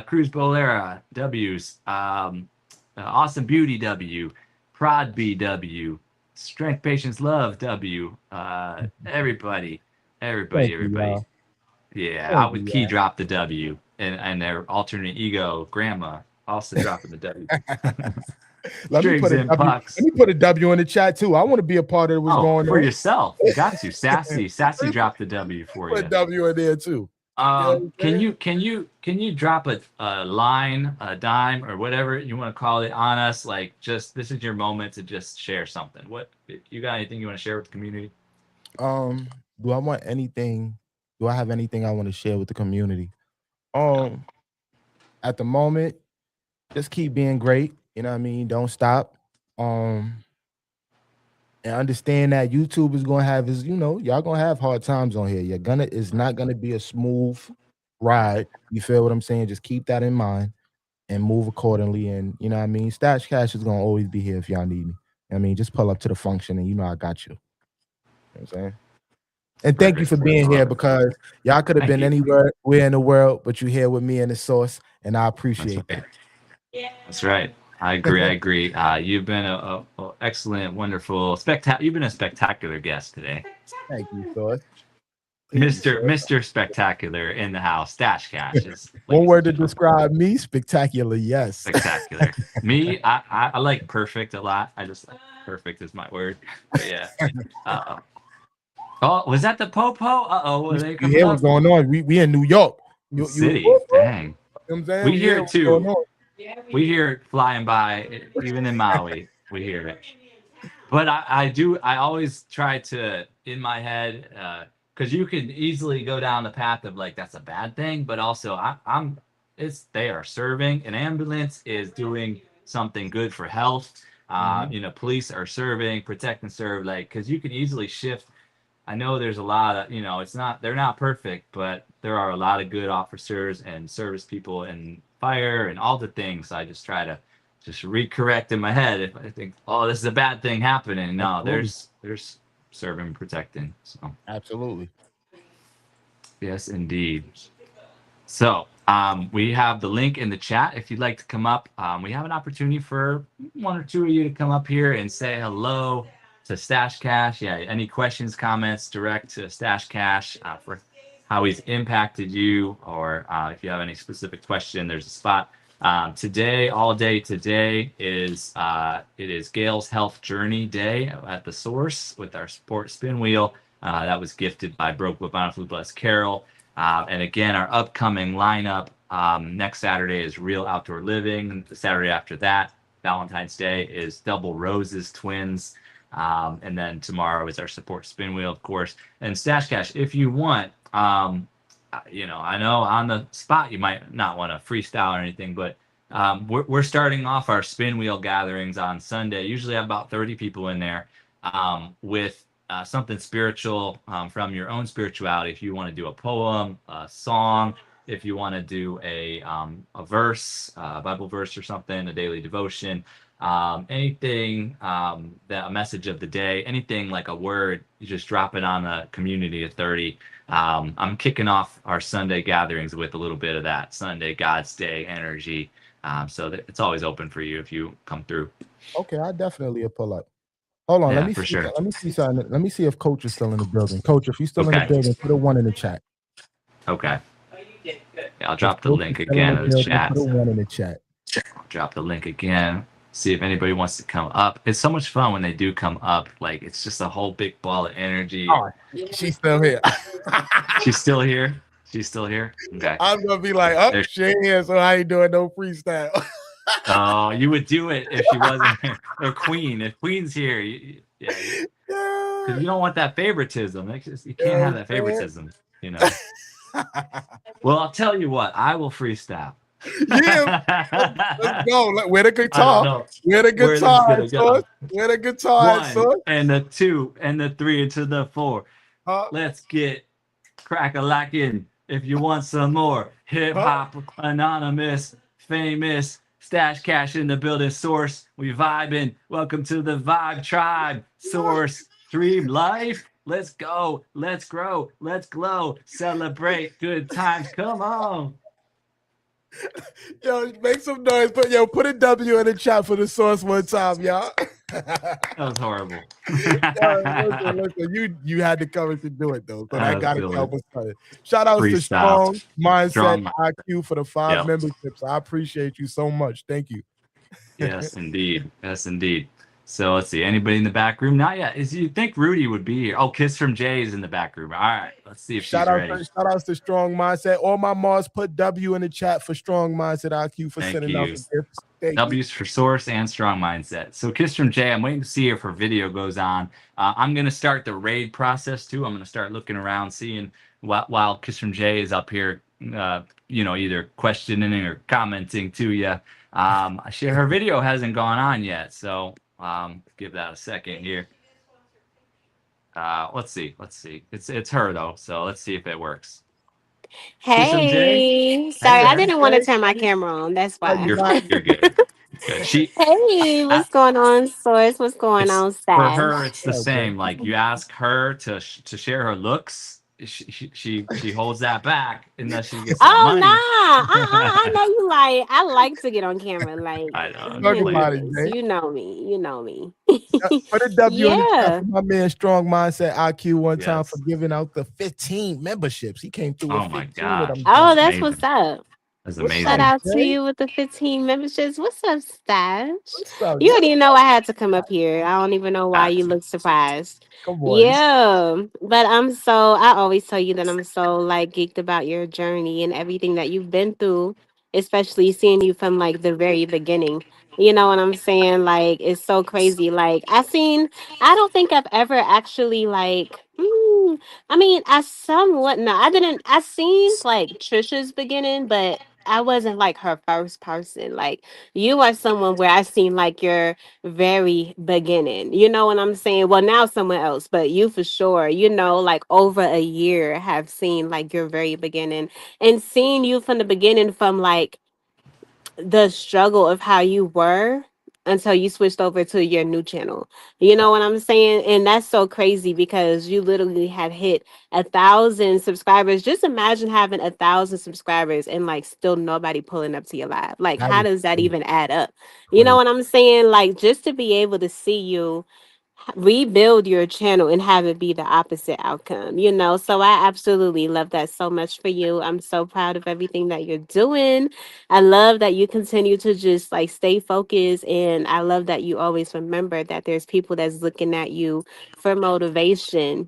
Cruz Bolera W's, Awesome Beauty W, Prod BW, Strength, Patience, Love W. Everybody. Thank you, y'all. Yeah, I Thank would you, key y'all. drop the W and their alternate ego, Grandma, also dropping the W. Let me Strigs put a and W. pucks. Let me put a W in the chat too. I want to be a part of what's Oh, going for on. yourself. You got to. Sassy dropped the W for Put a you. W in there too. You know what I'm saying? Can you drop a line, a dime, or whatever you want to call it on us? Like, just this is your moment to just share something. What you got? Anything you want to share with the community? Do I want anything? Do I have anything I want to share with the community? At the moment, just keep being great. You know what I mean? Don't stop. And understand that YouTube is gonna have y'all gonna have hard times on here. It's not gonna be a smooth ride. You feel what I'm saying? Just keep that in mind and move accordingly. And you know what I mean? Stash Cash is gonna always be here if y'all need me. I mean, just pull up to the function and you know I got you. You know what I'm saying? And thank you for being here because y'all could have been anywhere in the world, but you're here with me and the source, and I appreciate that. Yeah. That's right. I agree. You've been a excellent, wonderful, You've been a spectacular guest today, Thank you, source. Mr. Spectacular in the house. Stash Cash is one word to describe me: spectacular. Yes, spectacular. Me, I like perfect a lot. I just like perfect is my word. But yeah. Oh, was that the Popo? Oh, you hear what's going on? We in New York, City. You Dang. know what I'm saying? We hear it too. Yeah, We hear it flying by, even in Maui. We hear it. But I always try to, in my head, because you can easily go down the path of like, that's a bad thing. But also, they are serving. An ambulance is doing something good for health. Police are serving, protect and serve, like, because you can easily shift. I know there's a lot of, they're not perfect, but there are a lot of good officers and service people and fire and all the things. I just try to just recorrect in my head if I think, oh, this is a bad thing happening. No, Absolutely. there's serving and protecting. So absolutely. yes, indeed. So we have the link in the chat if you'd like to come up. We have an opportunity for one or two of you to come up here and say hello to Stash Cash. Yeah, any questions, comments, direct to Stash Cash for how he's impacted you, or if you have any specific question, there's a spot. Today, all day today is it is Gail's Health Journey Day at the Source with our support spin wheel. That was gifted by Broke But Bountifully Blessed Carol. And again, our upcoming lineup next Saturday is Real Outdoor Living. The Saturday after that, Valentine's Day, is Double Roses Twins. And then tomorrow is our support spin wheel, of course. And Stash Cash, if you want, I know on the spot you might not want to freestyle or anything, but we're starting off our spin wheel gatherings on Sunday. Usually have about 30 people in there with something spiritual from your own spirituality. If you want to do a poem, a song, if you want to do a verse, a Bible verse or something, a daily devotion, anything that a message of the day, anything like a word, you just drop it on the community of 30. I'm kicking off our Sunday gatherings with a little bit of that Sunday God's Day energy. So that it's always open for you if you come through. Okay, I definitely a pull up. Hold on, Yeah, let me for see. sure. Let me see something. Let me see if Coach is still in the building. Coach, if he's still in the Okay. building, put a 1 in the chat. Okay. Yeah, I'll If drop the Coach link is still in again the in the building, chat. put a 1 in the chat. I'll drop the link again. See if anybody wants to come up. It's so much fun when they do come up. Like it's just a whole big ball of energy. Oh, she's still here. She's still here. She's still here. Okay. I'm gonna be like, oh, There- she ain't here, so I ain't doing no freestyle. Oh, you would do it if she wasn't here. Or Queen. If Queen's here, yeah. Because you don't want that favoritism. You can't have that favoritism, you know. Well, I'll tell you what. I will freestyle. Yeah, let's go. Where the I don't guitar? know Where the where this is guitar, gonna at, go. son? Where the guitar, at, son? 1 and the 2 and the 3 to the 4. Huh? Let's get crack-a-lackin'. If you want some more hip hop, anonymous, famous, stash cash in the building, source. We vibing. Welcome to the Vibe Tribe. Source, dream life. Let's go. Let's grow. Let's glow. Celebrate good times. Come on. Yo, make some noise. Put a W in the chat for the source one time, y'all. That was horrible. Listen, you had the courage to do it though, so that got to silly. help us started. Shout outs to Freestyle. Strong Mindset Strong IQ for the 5 Yep. memberships. I appreciate you so much. Thank you. Yes, indeed. Yes, indeed. So let's see. Anybody in the back room? Not yet. You think Rudy would be here? Oh, Kiss from Jay is in the back room. All right. Let's see if she's ready. Shout outs to Strong Mindset. All my Mars, put W in the chat for Strong Mindset IQ for Thank sending you. out the gifts. Thank you. W's for Source and Strong Mindset. So Kiss from Jay, I'm waiting to see if her video goes on. I'm going to start the raid process too. I'm going to start looking around, seeing while Kiss from Jay is up here, either questioning or commenting to you. Her video hasn't gone on yet, so give that a second here. Let's see. It's her though, so let's see if it works. Hey, sorry, I didn't want to turn my camera on. That's why. You're good. Good. Hey, what's going on, Source? What's going on, For Stash? her, it's the same. Like you ask her to share her looks, she holds that back unless she gets some money. Nah, I know you like. I like to get on camera. Like I know. Talk about it, Jay. you know me. Put a W in the chat Yeah. for my man Strong Mindset IQ one time Yes. for giving out the 15 memberships. He came through Oh with my 15 God. of them. Oh, That's that's amazing. what's up. That's What's amazing. Shout out to Jay? you with the 15 memberships. What's up, Stash? What's up, You Jay? already know I had to come up here. I don't even know why you look surprised. Come on. Yeah, but I always tell you that I'm so like geeked about your journey and everything that you've been through, especially seeing you from like the very beginning. You know what I'm saying? Like it's so crazy. Like I don't think I've ever actually I somewhat no, I seen like Trisha's beginning, but I wasn't like her first person. Like you are someone where I seen like your very beginning. You know what I'm saying? Well, now someone else, but you for sure, like over a year have seen like your very beginning and seeing you from the beginning from like the struggle of how you were until you switched over to your new channel. You know what I'm saying? And that's so crazy because you literally have hit 1,000 subscribers. Just imagine having 1,000 subscribers and like still nobody pulling up to your live. Like, That how is does that crazy. even add up? You know what I'm saying? Like, just to be able to see you rebuild your channel and have it be the opposite outcome, so I absolutely love that so much for you. I'm so proud of everything that you're doing. I love that you continue to just like stay focused, and I love that you always remember that there's people that's looking at you for motivation,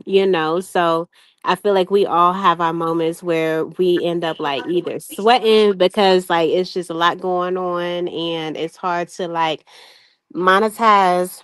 so I feel like we all have our moments where we end up like either sweating because like it's just a lot going on and it's hard to like monetize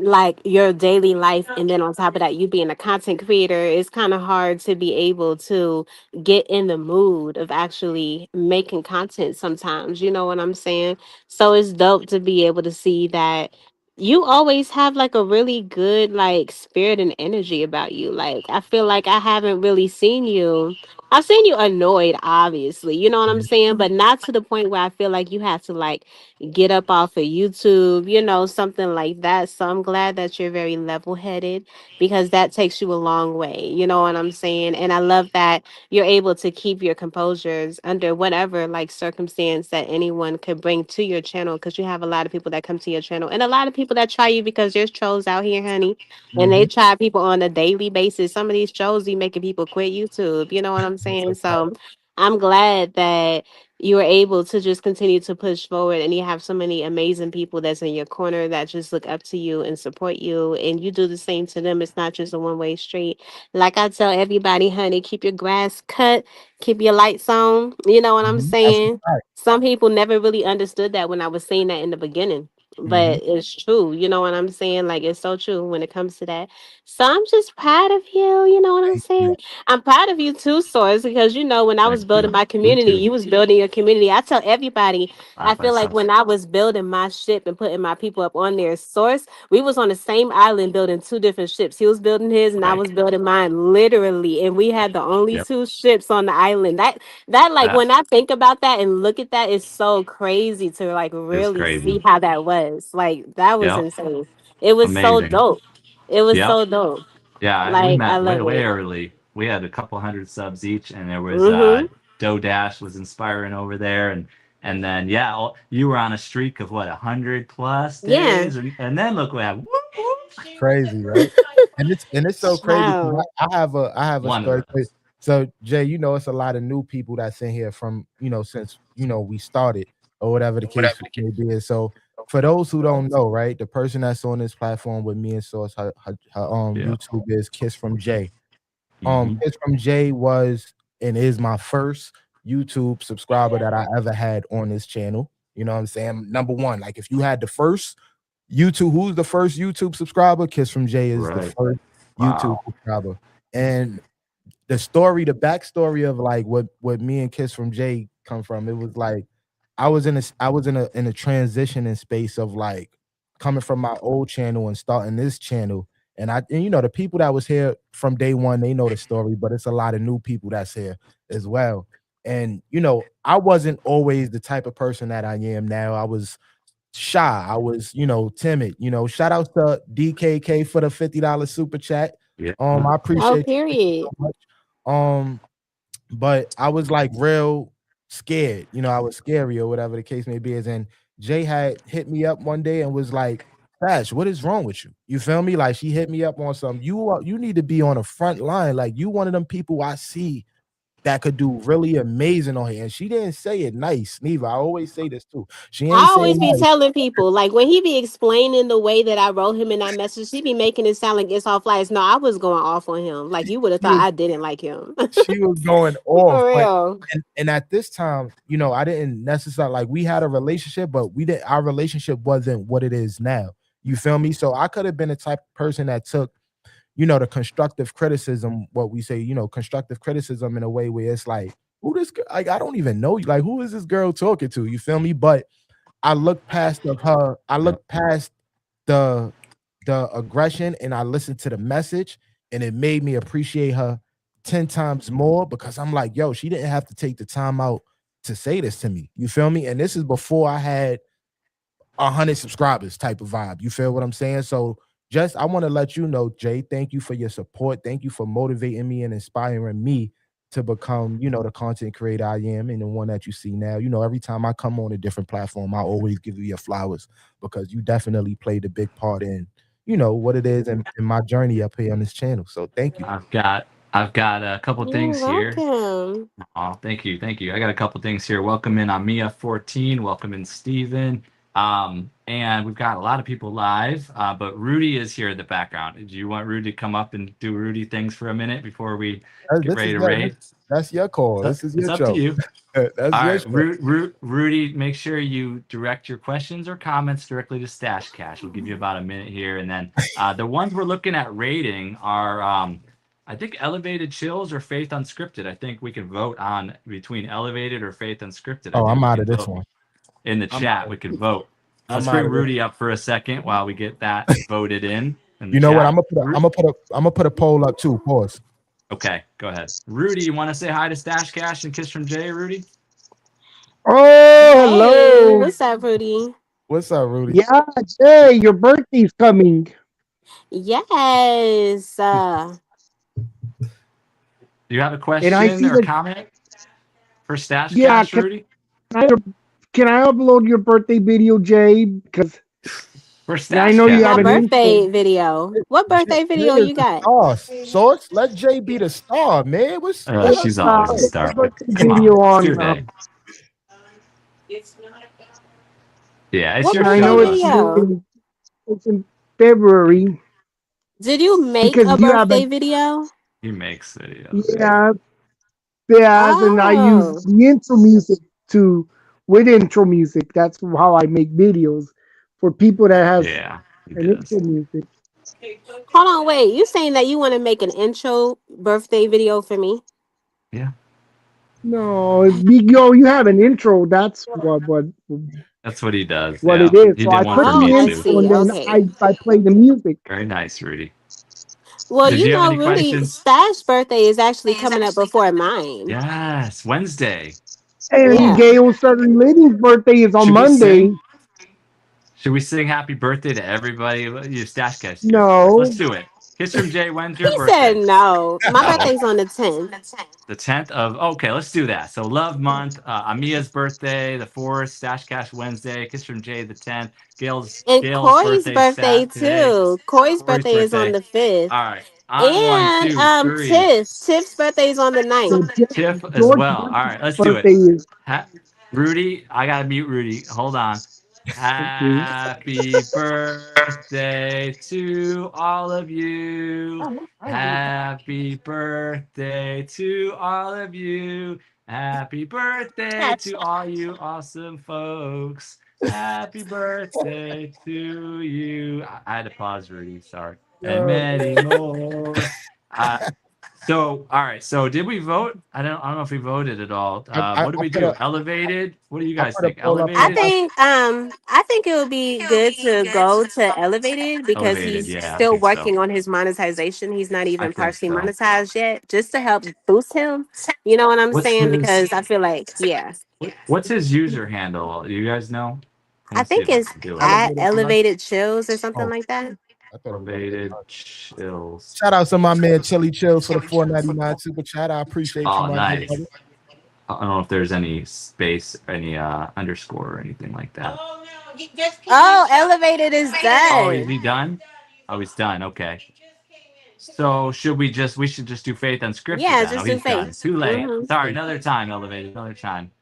like your daily life, and then on top of that you being a content creator, it's kind of hard to be able to get in the mood of actually making content sometimes, you know what I'm saying? So it's dope to be able to see that you always have like a really good like spirit and energy about you. Like I feel like I haven't really seen you, I've seen you annoyed, obviously, you know what I'm saying, but not to the point where I feel like you have to like get up off of YouTube, you know, something like that. So I'm glad that you're very level headed, because that takes you a long way. You know what I'm saying? And I love that you're able to keep your composures under whatever like circumstance that anyone could bring to your channel, because you have a lot of people that come to your channel and a lot of people that try you, because there's trolls out here, honey. And they Mhm. try people on a daily basis. Some of these trolls be making people quit YouTube. You know what I'm That's saying? a fact. So I'm glad that you were able to just continue to push forward, and you have so many amazing people that's in your corner that just look up to you and support you, and you do the same to them. It's not just a one-way street. Like I tell everybody, honey, keep your grass cut, keep your lights on, you know what I'm That's a saying? fact. Some people never really understood that when I was saying that in the beginning, Mhm. but it's true, you know what I'm saying? Like it's so true when it comes to that. So I'm just proud of you, you know what I'm Thank you. saying? I'm proud of you too, Source, because you know when I Thank was building you. my You community, too. you was building your community. I tell everybody, I feel like Myself. when I was building my ship and putting my people up on their Source, we was on the same island building two different ships. He was building his and I Right. was building mine, literally, and we had the only Yep. two ships on the island. That like That when I think about that and look at that, it's so crazy to like is really crazy. see how that was. Like that was Yep. insane. It was so Amazing. dope. It was Yep. so dope. Yeah, we Like I met way love way it. early. We had a couple hundred subs each, and there was Mm-hmm. Dash was inspiring over there, and then yeah, you were on a streak of what 100+ Yeah. days, and then look what happened. Whoop, whoop. Crazy, right? And it's so crazy 'cause Wow. I have a One of story. those. So Jay, it's a lot of new people that's in here from since we started or whatever the case may be. And so for those who don't know, right, the person that's on this platform with me and Source, her Yeah. YouTube is Kiss from Jay. Hmm. Kiss from Jay was and is my first YouTube subscriber that I ever had on this channel. You know what I'm saying? Number one, like if you had the first YouTube, who's the first YouTube subscriber? Kiss from Jay is the Right. first YouTube Wow. subscriber. And the backstory of like what me and Kiss from Jay come from, it was like I was in a transitioning space of like coming from my old channel and starting this channel. And the people that was here from day one, they know the story, but it's a lot of new people that's here as well. And I wasn't always the type of person that I am now. I was shy. I was, timid. Shout out to DKK for the $50 super chat. Yeah. I Oh, appreciate you so period. much. Um, but I was like real scared. I was scary or whatever the case may be. As in Jay had hit me up one day and was like, Ash, what is wrong with you? You feel me? Like she hit me up on some, you need to be on the front line. Like you one of them people I see that could do really amazing on here. And she didn't say it nice, neither. I always say this too. She I ain't say it always be nice. telling people, like when he be explaining the way that I wrote him in that message, he be making it sound like it's all flights. No, I was going off on him. Like you would have She thought was I didn't like him. she was going off. For But real. and at this time, I didn't necessarily like we had a relationship, but our relationship wasn't what it is now. You feel me? So I could have been the type of person that took, the constructive criticism, what we say, constructive criticism in a way where it's like, who this like I don't even know you. Like, who is this girl talking to? You feel me? But I looked past of her, I Yeah. looked past the aggression and I listened to the message and it made me appreciate her 10 times more because I'm like, yo, she didn't have to take the time out to say this to me. You feel me? And this is before I had 100 subscribers type of vibe. You feel what I'm saying? So just I want to let you know, Jay, thank you for your support. Thank you for motivating me and inspiring me to become, the content creator I am and the one that you see now. Every time I come on a different platform, I always give you your flowers because you definitely played a big part in, what it is in my journey up here on this channel. So thank you. I've got a couple You're things here. welcome. Oh, thank you. I got a couple things here. Welcome in Amia 14. Welcome in Steven. And we've got a lot of people live, but Rudy is here in the background. Do you want Rudy to come up and do Rudy things for a minute before we get ready to raid? That's your call. So This is it's your up show. to you. That's All your right, show. Rudy, make sure you direct your questions or comments directly to Stash Cash. We'll give you about a minute here, and then the ones we're looking at rating are, I think, Elevated Chills or Faith Unscripted. I think we can vote on between Elevated or Faith Unscripted. Oh, I think I'm we out can of this vote one. in the chat. We can vote. Let's I'm bring out of Rudy up for a second while we get that voted in. The You know what? chat. I'm gonna put a poll up too. Pause. Okay, go ahead. Rudy, you want to say hi to Stash Cash and Kiss from Jay, Rudy? Oh, Hey, hello. what's up, Rudy? What's up, Rudy? Yeah, Jay, your birthday's coming. Yes. Do you have a And I question see or that. comment for Stash Yeah, Cash, Rudy? can I upload your birthday video, Jay? Because For I Stash know you Cash. have My an birthday intro. video. What birthday video Jay is you the got? star. Source, let Jay be the star, man. What's She's always a star. Birthday Come on, video it's your on. day. It's not about. Yeah, it's What your I birthday know show. it's video? it's in February Did you make because a you have birthday a video? He makes videos. yeah, and I use Oh, the intro music to with intro music. That's how I make videos for people that has Yeah, he an does. intro music. hold on, wait. You saying that you want to make an intro birthday video for me? Yeah, No, you have an intro. That's that's what he does. what Yeah, it is. he So did I one put for the me Oh, I too. intro see. and then Okay. I play the music. Very nice, Rudy. Well, Did you you have know, any Rudy, questions? Stash birthday is actually coming up before mine. Yes, Wednesday. And Yeah. Gail Southern Lady's birthday is on Should we Monday. sing? Should we sing happy birthday to everybody? You Stash Cash. No. Let's do it. Kiss from Jay. When's your He birthday? said no. My No. birthday's on the 10th. The 10th of, okay, let's do that. So Love Month, Amia's birthday, the 4th, Stash Cash Wednesday, Kiss from Jay the 10th, Gail's And Corey's birthday Saturday. too. Corey's birthday is on the 5th. All right, on And 1, 2, 3. Tiff's birthday is on the 9th. Tiff as George's well. All right, let's do birthday it. is Rudy, I gotta mute Rudy. Hold on. Happy birthday to all of you. Happy birthday to all of you. Happy birthday to all you awesome folks. Happy birthday to you. I had to pause, Rudy. Sorry. And many more. So, all right. So, did we vote? I don't know if we voted at all. What did we do? Elevated? What do you guys think? Elevated? I think it would be good to go to Elevated because Elevated, he's yeah, I still think so. working on his monetization. He's not even think partially so. monetized yet, just to help boost him. You know what I'm What's saying? his- Because I feel like, yeah, What's his user handle? Do you guys know? I think it's at Elevated Chills or something like that. I thought it was Elevated Chills. Shout out to my man Chili Chills for the $4.99 super chat. I appreciate you, Oh, my nice. brother. I don't know if there's any space, any underscore or anything like that. Oh, no, he just came Oh, in. Elevated is Oh, is done. he done? Oh, he's done. Okay. So should we should just do Faith Unscripted? Yeah, then? just Oh, do he's done. Faith. Too late. Mhm. Sorry, another time, Elevated, another time.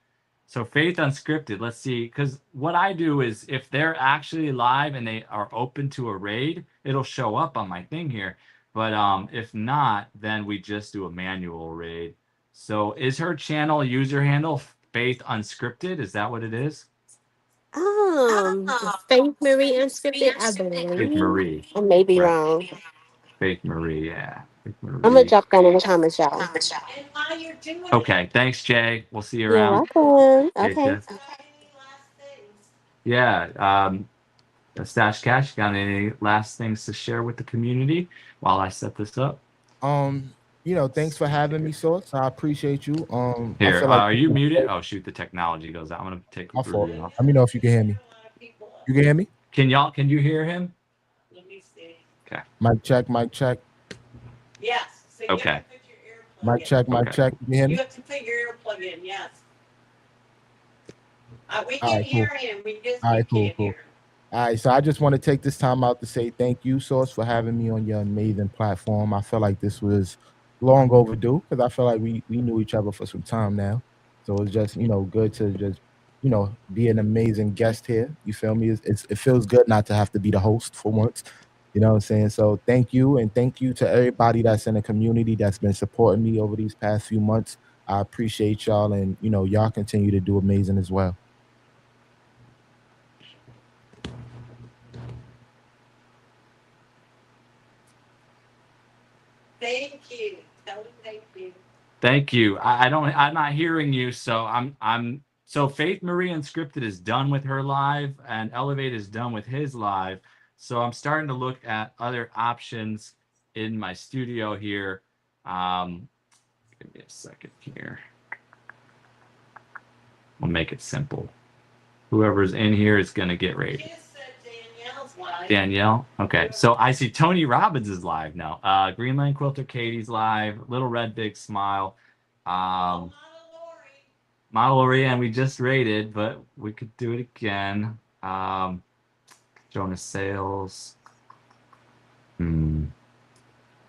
So Faith Unscripted, let's see, because what I do is if they're actually live and they are open to a raid, it'll show up on my thing here. But if not, then we just do a manual raid. So is her channel user handle Faith Unscripted? Is that what it is? Faith Marie Unscripted, I Faith believe. Marie. I may be Right. wrong. Faith Marie, yeah. Faith Marie. I'm gonna drop down in the comments, y'all. And while you're doing Okay, thanks, Jay. We'll see you You're around. welcome. Okay, Okay. Jeff. Yeah. Stash Cash, got any last things to share with the community while I set this up? Thanks for having me, Source. I appreciate you. I Here, feel like are you muted? Oh shoot, the technology goes out. I'm gonna take my fault. Rudy off. Let me know if you can hear me. You can hear me? Can you hear him? Let me see. Mic check, mic check. Yes. So you Okay. have to put your earplug Mic in. check, mic Okay. check. You can hear You me? have to put your earplug in, yes. We All can right, cool. hear him, we just All right, cool, can't cool. hear him. All right, so I just want to take this time out to say thank you, Source, for having me on your amazing platform. I feel like this was long overdue because I feel like we knew each other for some time now. So it's just, good to just be an amazing guest here. You feel me? It feels good not to have to be the host for once. You know what I'm saying? So thank you, and thank you to everybody that's in the community that's been supporting me over these past few months. I appreciate y'all, and y'all continue to do amazing as well. Thank you. Tell them thank you. Thank you. I'm not hearing you, so so Faith Marie Unscripted is done with her live, and Elevate is done with his live. So I'm starting to look at other options in my studio here. Give me a second here. We'll make it simple. Whoever's in here is going to get rated. You said Danielle's live. Danielle? Okay. So I see Tony Robbins is live now. Greenland Quilter Katie's live. Little Red Big Smile. Model Model Lorianne we just rated, but we could do it again. Jonas Sales.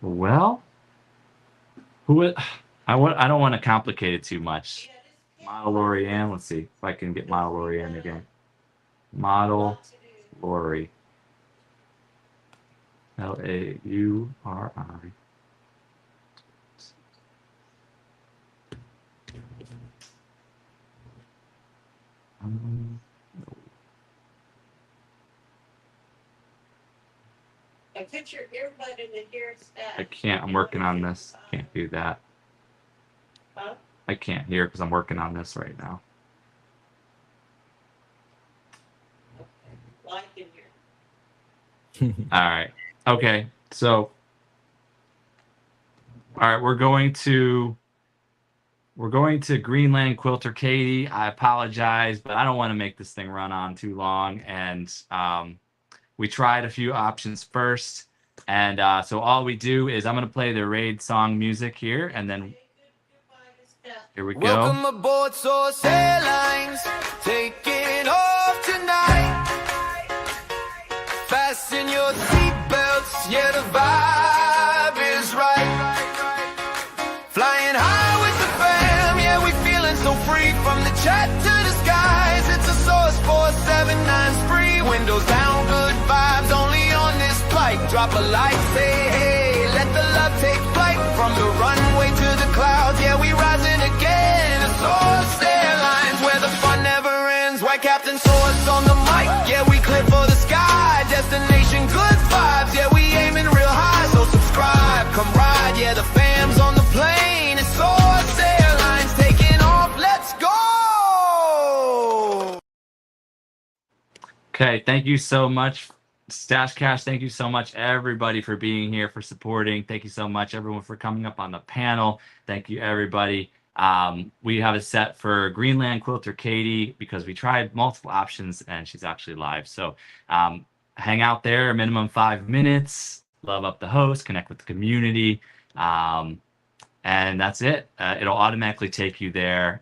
Well, I don't want to complicate it too much. Model Lorianne. Let's see if I can get Model Lorianne again. Model Lori. Lauri. I put your earbud in the ear stack. I can't. I'm working on this. Can't do that. Huh? I can't hear because I'm working on this right now. Okay. Well, I can hear. All right. Okay. So, all right, we're going to Greenland Quilter Katie. I apologize, but I don't want to make this thing run on too long. And we tried a few options first. And so all we do is I'm going to play the raid song music here, and then here we go. Welcome aboard Source Airlines, taking off tonight. Fasten your seatbelts, yeah, the vibe is right. Flying high with the fam, yeah, we feeling so free. From the chat to the skies, it's a Source 479 spree. Windows down, good vibes, only on this flight. Drop a like, say hey, let the love take flight. From the runway to the clouds, yeah, we rising again. A Source Airlines, where the fun never ends. White Captain Source on the mic, yeah, we clear for the sky. Destination good vibes, yeah, we aiming real high. So subscribe, come ride, yeah, the fam's on the plane. It's Source Airlines taking off, let's go. Okay, thank you so much, Stash Cash. Thank you so much, everybody, for being here, for supporting. Thank you so much, everyone, for coming up on the panel. Thank you, everybody. We have it set for Greenland Quilter Katie because we tried multiple options and she's actually live. So hang out there, a minimum 5 minutes, love up the host, connect with the community. And that's it. It'll automatically take you there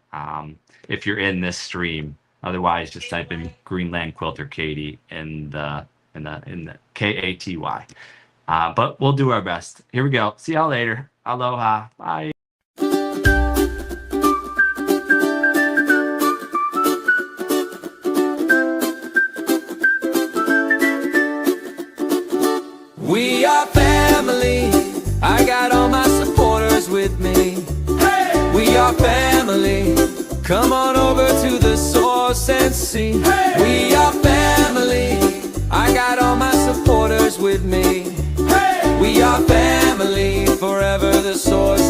if you're in this stream. Otherwise, just type in Greenland Quilter Katie in the KATY. But we'll do our best. Here we go. See y'all later. Aloha. Bye. We are family. I got all my supporters with me. Hey! We are family. Come on over to the Source and see. Hey! We are family. I got all my supporters with me. Hey! We are family. Forever the Source